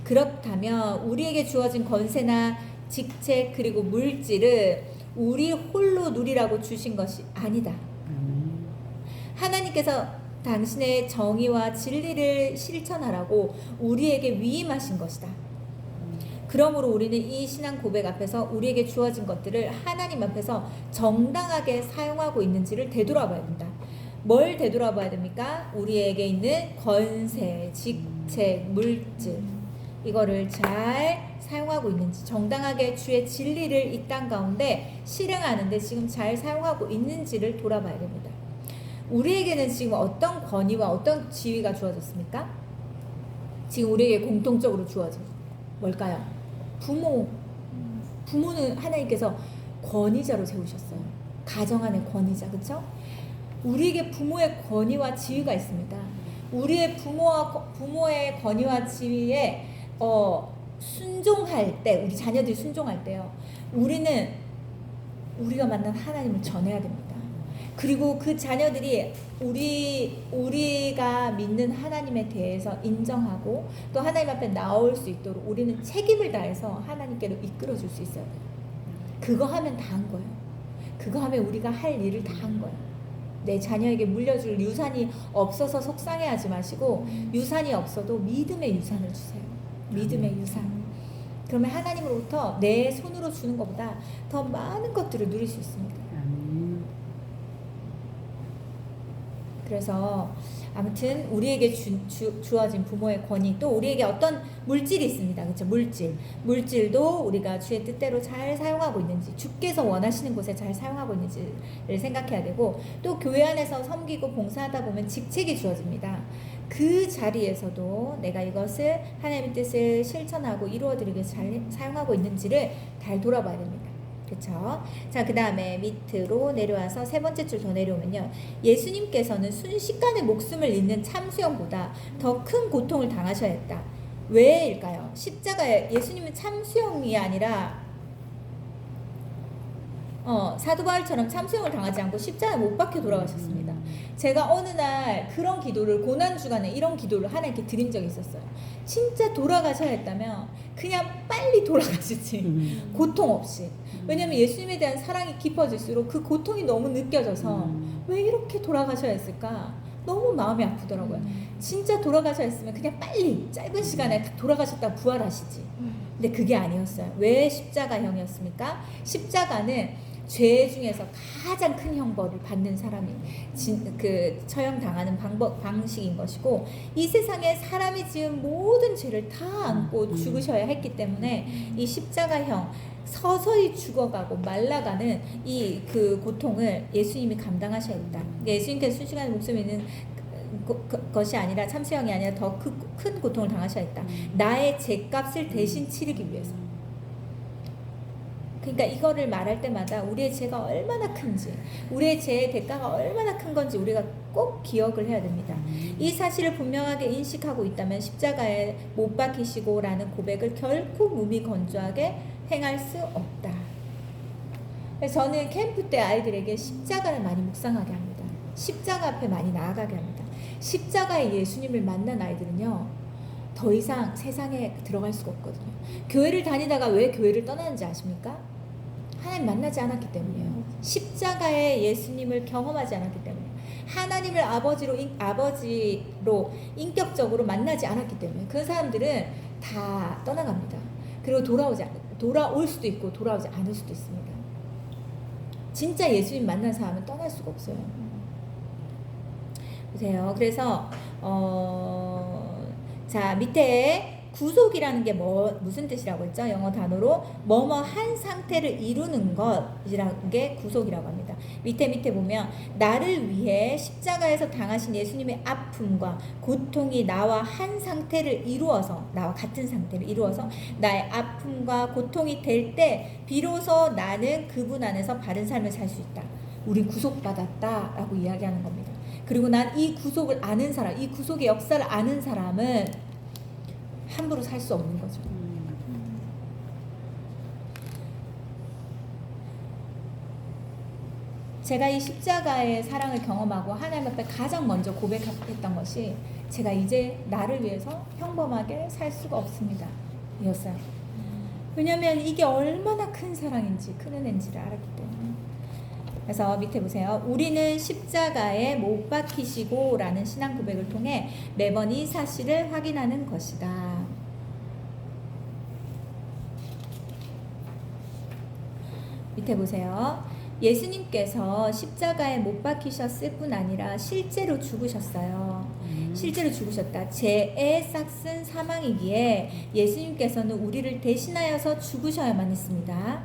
Speaker 1: 그렇다면 우리에게 주어진 권세나 직책 그리고 물질을 우리 홀로 누리라고 주신 것이 아니다. 하나님께서 당신의 정의와 진리를 실천하라고 우리에게 위임하신 것이다. 그러므로 우리는 이 신앙 고백 앞에서 우리에게 주어진 것들을 하나님 앞에서 정당하게 사용하고 있는지를 되돌아봐야 된다. 뭘 되돌아봐야 됩니까? 우리에게 있는 권세, 직책, 물질 이거를 잘 사용하고 있는지 정당하게 주의 진리를 이 땅 가운데 실행하는데 지금 잘 사용하고 있는지를 돌아봐야 됩니다. 우리에게는 지금 어떤 권위와 어떤 지위가 주어졌습니까? 지금 우리에게 공통적으로 주어진 뭘까요? 부모는 하나님께서 권위자로 세우셨어요. 가정 안의 권위자, 그렇죠? 우리에게 부모의 권위와 지위가 있습니다. 우리의 부모의 권위와 지위에 순종할 때, 우리 자녀들이 순종할 때요, 우리가 만난 하나님을 전해야 됩니다. 그리고 그 자녀들이 우리가 믿는 하나님에 대해서 인정하고 또 하나님 앞에 나올 수 있도록 우리는 책임을 다해서 하나님께로 이끌어 줄 수 있어야 돼요. 그거 하면 다 한 거예요. 그거 하면 우리가 할 일을 다 한 거예요. 내 자녀에게 물려줄 유산이 없어서 속상해하지 마시고 유산이 없어도 믿음의 유산을 주세요. 믿음의 유산. 그러면 하나님으로부터 내 손으로 주는 것보다 더 많은 것들을 누릴 수 있습니다. 그래서 아무튼 우리에게 주어진 부모의 권위, 또 우리에게 어떤 물질이 있습니다. 그렇죠? 물질도 우리가 주의 뜻대로 잘 사용하고 있는지, 주께서 원하시는 곳에 잘 사용하고 있는지를 생각해야 되고, 또 교회 안에서 섬기고 봉사하다 보면 직책이 주어집니다. 그 자리에서도 내가 이것을 하나님의 뜻을 실천하고 이루어드리기 위해서 잘 사용하고 있는지를 잘 돌아봐야 됩니다. 그렇죠? 자, 그 다음에 밑으로 내려와서 세 번째 줄 더 내려오면요, 예수님께서는 순식간에 목숨을 잃는 참수형보다 더 큰 고통을 당하셔야 했다. 왜일까요? 십자가에 예수님은 참수형이 아니라 사도 바울처럼 참수형을 당하지 않고 십자가에 못 박혀 돌아가셨습니다. 제가 어느 날 그런 기도를, 고난주간에 이런 기도를 하나님께 드린 적이 있었어요. 진짜 돌아가셔야 했다면 그냥 빨리 돌아가시지, 고통 없이. 왜냐면 예수님에 대한 사랑이 깊어질수록 그 고통이 너무 느껴져서 왜 이렇게 돌아가셔야 했을까 너무 마음이 아프더라고요. 진짜 돌아가셔야 했으면 그냥 빨리 짧은 시간에 돌아가셨다 부활하시지. 근데 그게 아니었어요. 왜 십자가형이었습니까? 십자가는 죄 중에서 가장 큰 형벌을 받는 사람이 처형당하는 방식인 것이고, 이 세상에 사람이 지은 모든 죄를 다 안고 죽으셔야 했기 때문에 이 십자가형, 서서히 죽어가고 말라가는 그 고통을 예수님이 감당하셔야 했다. 예수님께서 순식간에 목숨을 잃는 것이 아니라, 참수형이 아니라 더 큰 고통을 당하셔야 했다. 나의 죄값을 대신 치르기 위해서. 그러니까 이거를 말할 때마다 우리의 죄가 얼마나 큰지, 우리의 죄의 대가가 얼마나 큰 건지 우리가 꼭 기억을 해야 됩니다. 이 사실을 분명하게 인식하고 있다면 십자가에 못 박히시고라는 고백을 결코 무미건조하게 행할 수 없다. 그래서 저는 캠프 때 아이들에게 십자가를 많이 묵상하게 합니다. 십자가 앞에 많이 나아가게 합니다. 십자가의 예수님을 만난 아이들은요, 더 이상 세상에 들어갈 수가 없거든요. 교회를 다니다가 왜 교회를 떠나는지 아십니까? 하나님 만나지 않았기 때문이에요. 십자가의 예수님을 경험하지 않았기 때문에, 하나님을 아버지로 인격적으로 만나지 않았기 때문에 그 사람들은 다 떠나갑니다. 그리고 돌아올 수도 있고 돌아오지 않을 수도 있습니다. 진짜 예수님 만난 사람은 떠날 수가 없어요. 보세요. 그래서 자, 밑에 구속이라는 게 무슨 뜻이라고 했죠? 영어 단어로 뭐뭐 한 상태를 이루는 것이라는 게 구속이라고 합니다. 밑에 보면 나를 위해 십자가에서 당하신 예수님의 아픔과 고통이 나와 한 상태를 이루어서, 나와 같은 상태를 이루어서 나의 아픔과 고통이 될 때 비로소 나는 그분 안에서 바른 삶을 살 수 있다. 우리 구속받았다라고 이야기하는 겁니다. 그리고 난 이 구속을 아는 사람, 이 구속의 역사를 아는 사람은 함부로 살 수 없는 거죠. 제가 이 십자가의 사랑을 경험하고 하나님 앞에 가장 먼저 고백했던 것이, 제가 이제 나를 위해서 평범하게 살 수가 없습니다 이었어요. 왜냐하면 이게 얼마나 큰 사랑인지, 큰 은혜인지를 알았기 때문에. 그래서 밑에 보세요. 우리는 십자가에 못 박히시고 라는 신앙 고백을 통해 매번 이 사실을 확인하는 것이다. 밑에 보세요. 예수님께서 십자가에 못 박히셨을 뿐 아니라 실제로 죽으셨어요. 실제로 죽으셨다. 죄의 싹슨 사망이기에 예수님께서는 우리를 대신하여서 죽으셔야만 했습니다.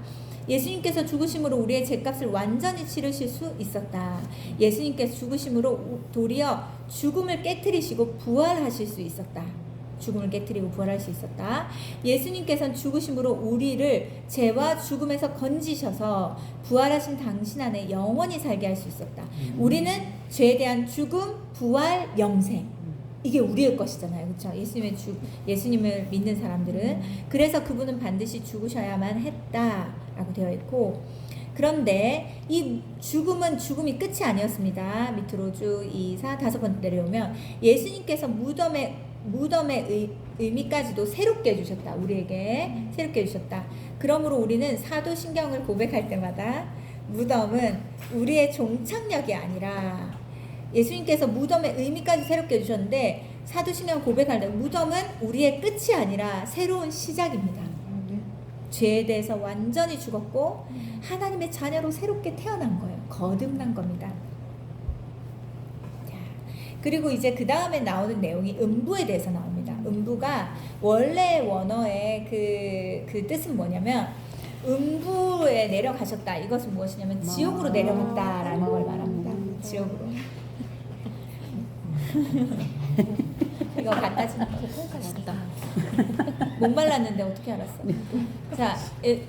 Speaker 1: 예수님께서 죽으심으로 우리의 죄값을 완전히 치르실 수 있었다. 예수님께서 죽으심으로 도리어 죽음을 깨트리시고 부활하실 수 있었다. 죽음을 깨트리고 부활할 수 있었다. 예수님께서는 죽으심으로 우리를 죄와 죽음에서 건지셔서 부활하신 당신 안에 영원히 살게 할 수 있었다. 우리는 죄에 대한 죽음, 부활, 영생, 이게 우리의 것이잖아요. 그렇죠? 예수님을 믿는 사람들은. 그래서 그분은 반드시 죽으셔야만 했다라고 되어 있고, 그런데 이 죽음은 죽음이 끝이 아니었습니다. 밑으로 쭉 2, 4, 5번 내려오면 예수님께서 무덤의 의미까지도 새롭게 해주셨다. 우리에게 새롭게 해주셨다. 그러므로 우리는 사도신경을 고백할 때마다 무덤은 우리의 종착역이 아니라, 예수님께서 무덤의 의미까지 새롭게 해주셨는데, 사도신경 고백할 때 무덤은 우리의 끝이 아니라 새로운 시작입니다. 죄에 대해서 완전히 죽었고 하나님의 자녀로 새롭게 태어난 거예요. 거듭난 겁니다. 자, 그리고 이제 그 다음에 나오는 내용이 음부에 대해서 나옵니다. 음부가 원래 원어의 그 뜻은 뭐냐면, 음부에 내려가셨다. 이것은 무엇이냐면 지옥으로 내려갔다라는 걸 말합니다. 지옥으로. 이거 갖다 주는 거 꼴까시다. 못 말랐는데 어떻게 알았어? 자,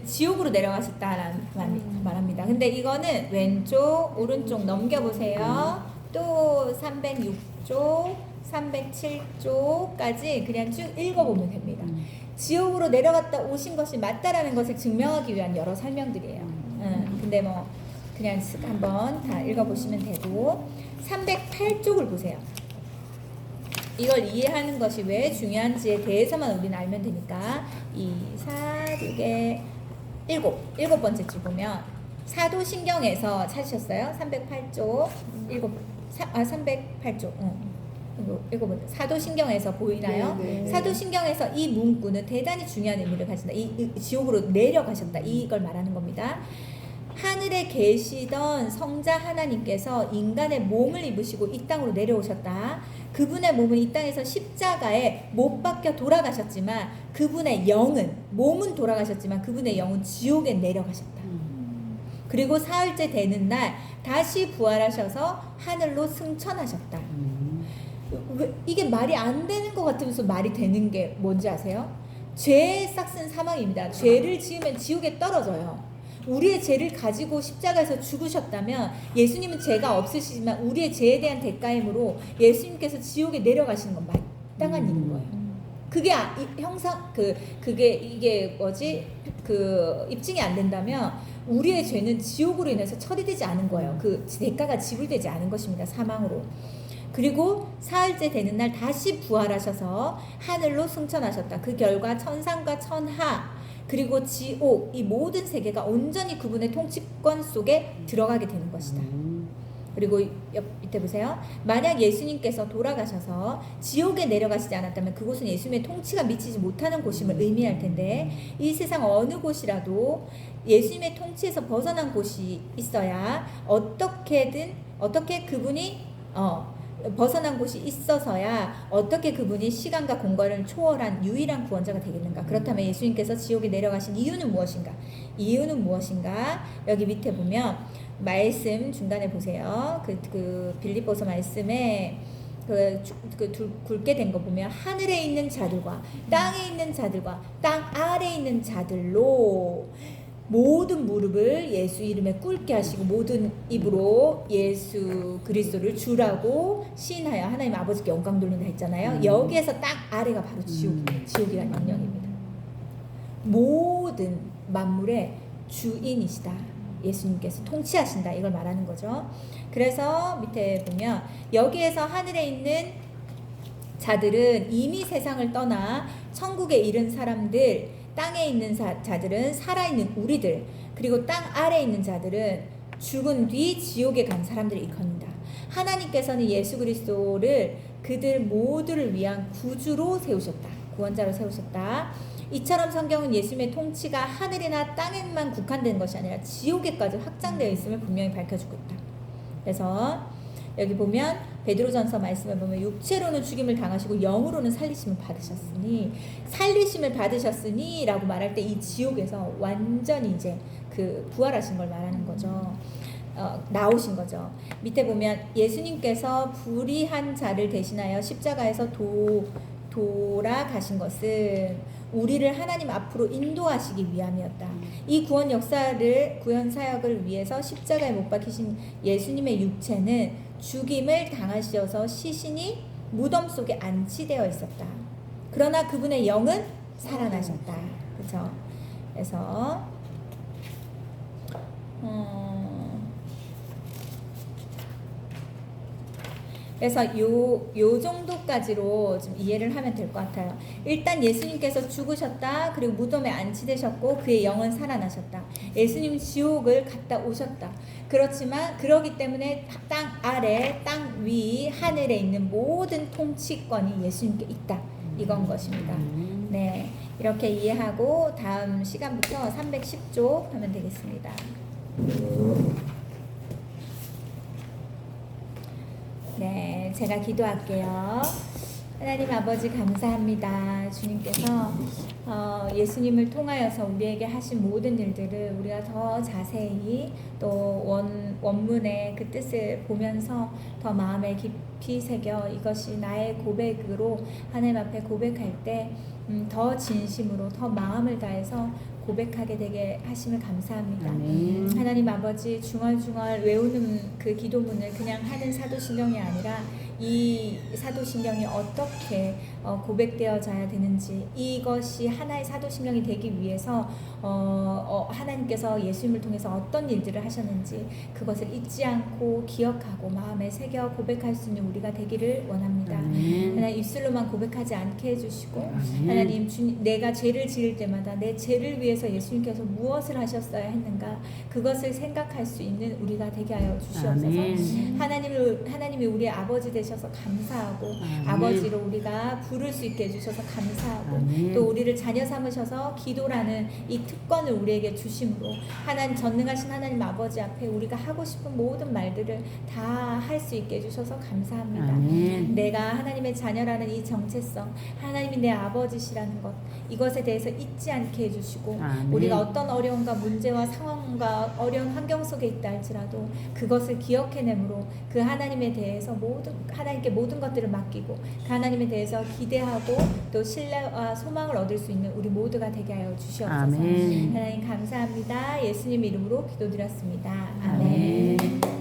Speaker 1: 지옥으로 내려가셨다라는 말합니다. 근데 이거는 왼쪽, 오른쪽 넘겨보세요. 또 306쪽, 307쪽까지 그냥 쭉 읽어보면 됩니다. 지옥으로 내려갔다 오신 것이 맞다라는 것을 증명하기 위한 여러 설명들이에요. 근데 뭐 그냥 한번 다 읽어보시면 되고, 308쪽을 보세요. 이걸 이해하는 것이 왜 중요한지에 대해서만 우리는 알면 되니까 2, 4, 6에 7 번째 줄 보면 사도신경에서 찾으셨어요? 308쪽 308쪽 사도신경에서 보이나요?
Speaker 3: 네.
Speaker 1: 사도신경에서 이 문구는 대단히 중요한 의미를 가진다. 이 지옥으로 내려가셨다. 이걸 말하는 겁니다. 하늘에 계시던 성자 하나님께서 인간의 몸을 입으시고 이 땅으로 내려오셨다. 그분의 몸은 이 땅에서 십자가에 못 박혀 돌아가셨지만 그분의 영은, 몸은 돌아가셨지만 그분의 영은 지옥에 내려가셨다. 그리고 사흘째 되는 날 다시 부활하셔서 하늘로 승천하셨다. 이게 말이 안 되는 것 같으면서 말이 되는 게 뭔지 아세요? 죄의 싹슨 사망입니다. 죄를 지으면 지옥에 떨어져요. 우리의 죄를 가지고 십자가에서 죽으셨다면 예수님은 죄가 없으시지만 우리의 죄에 대한 대가임으로 예수님께서 지옥에 내려가시는 건 마땅한 일인 거예요. 그게 그게 이게 뭐지? 그 입증이 안 된다면 우리의 죄는 지옥으로 인해서 처리되지 않은 거예요. 그 대가가 지불되지 않은 것입니다. 사망으로. 그리고 사흘째 되는 날 다시 부활하셔서 하늘로 승천하셨다. 그 결과 천상과 천하 그리고 지옥 이 모든 세계가 온전히 그분의 통치권 속에 들어가게 되는 것이다. 그리고 밑에 보세요. 만약 예수님께서 돌아가셔서 지옥에 내려가시지 않았다면 그곳은 예수님의 통치가 미치지 못하는 곳임을 의미할 텐데 이 세상 어느 곳이라도 예수님의 통치에서 벗어난 곳이 있어야 어떻게 그분이 벗어난 곳이 있어서야 어떻게 그분이 시간과 공간을 초월한 유일한 구원자가 되겠는가? 그렇다면 예수님께서 지옥에 내려가신 이유는 무엇인가? 이유는 무엇인가? 여기 밑에 보면 말씀 중간에 보세요. 그 빌립보서 말씀에 굵게 된 거 보면 하늘에 있는 자들과 땅에 있는 자들과 땅 아래에 있는 자들로 모든 무릎을 예수 이름에 꿇게 하시고 모든 입으로 예수 그리스도를 주라고 시인하여 하나님 아버지께 영광 돌린다 했잖아요. 여기에서 딱 아래가 바로 지옥이라는 명령입니다. 모든 만물의 주인이시다. 예수님께서 통치하신다. 이걸 말하는 거죠. 그래서 밑에 보면 여기에서 하늘에 있는 자들은 이미 세상을 떠나 천국에 이른 사람들, 땅에 있는 자들은 살아있는 우리들, 그리고 땅 아래에 있는 자들은 죽은 뒤 지옥에 간 사람들을 일컫는다. 하나님께서는 예수 그리스도를 그들 모두를 위한 구주로 세우셨다. 구원자로 세우셨다. 이처럼 성경은 예수님의 통치가 하늘이나 땅에만 국한된 것이 아니라 지옥에까지 확장되어 있음을 분명히 밝혀주고 있다. 그래서 여기 보면 베드로전서 말씀을 보면 육체로는 죽임을 당하시고 영으로는 살리심을 받으셨으니 라고 말할 때 이 지옥에서 완전히 이제 그 부활하신 걸 말하는 거죠. 나오신 거죠. 밑에 보면 예수님께서 불의한 자를 대신하여 십자가에서 돌아가신 것은 우리를 하나님 앞으로 인도하시기 위함이었다. 이 구원 사역을 위해서 십자가에 못 박히신 예수님의 육체는 죽임을 당하셔서 시신이 무덤 속에 안치되어 있었다. 그러나 그분의 영은 살아나셨다. 그렇죠? 그래서 그래서 요 정도까지로 좀 이해를 하면 될 것 같아요. 일단 예수님께서 죽으셨다. 그리고 무덤에 안치되셨고 그의 영은 살아나셨다. 예수님 지옥을 갔다 오셨다. 그렇지만 그러기 때문에 땅 아래, 땅 위, 하늘에 있는 모든 통치권이 예수님께 있다. 이건 것입니다. 네, 이렇게 이해하고 다음 시간부터 310쪽 하면 되겠습니다. 네, 제가 기도할게요. 하나님 아버지 감사합니다. 주님께서 예수님을 통하여서 우리에게 하신 모든 일들을 우리가 더 자세히 또 원문의 그 뜻을 보면서 더 마음에 깊이 새겨 이것이 나의 고백으로 하나님 앞에 고백할 때 더 진심으로 더 마음을 다해서 고백하게 되게 하심을 감사합니다. 하나님 아버지 중얼중얼 외우는 그 기도문을 그냥 하는 사도신경이 아니라 이 사도신경이 어떻게 고백되어져야 되는지 이것이 하나의 사도신경이 되기 위해서 하나님께서 예수님을 통해서 어떤 일들을 하셨는지 그것을 잊지 않고 기억하고 마음에 새겨 고백할 수 있는 우리가 되기를 원합니다. 하나님 입술로만 고백하지 않게 해주시고 하나님 내가 죄를 지을 때마다 내 죄를 위해서 예수님께서 무엇을 하셨어야 했는가 그것을 생각할 수 있는 우리가 되게 하여 주시옵소서. 하나님이 우리의 아버지 되셔서 감사하고 아버지로 우리가 부를 수 있게 해주셔서 감사하고 또 우리를 자녀 삼으셔서 기도라는 이 특권을 우리에게 주심으로 하나님 전능하신 하나님 아버지 앞에 우리가 하고 싶은 모든 말들을 다 할 수 있게 해주셔서 감사합니다. 내가 하나님의 자녀라는 이 정체성 하나님이 내 아버지시라는 것 이것에 대해서 잊지 않게 해주시고 우리가 어떤 어려움과 문제와 상황과 어려운 환경 속에 있다 할지라도 그것을 기억해내므로 그 하나님에 대해서 모든 하나님께 모든 것들을 맡기고 하나님에 대해서 기대하고 또 신뢰와 소망을 얻을 수 있는 우리 모두가 되게 하여 주시옵소서.
Speaker 2: 아멘.
Speaker 1: 하나님 감사합니다. 예수님 이름으로 기도드렸습니다.
Speaker 2: 아멘.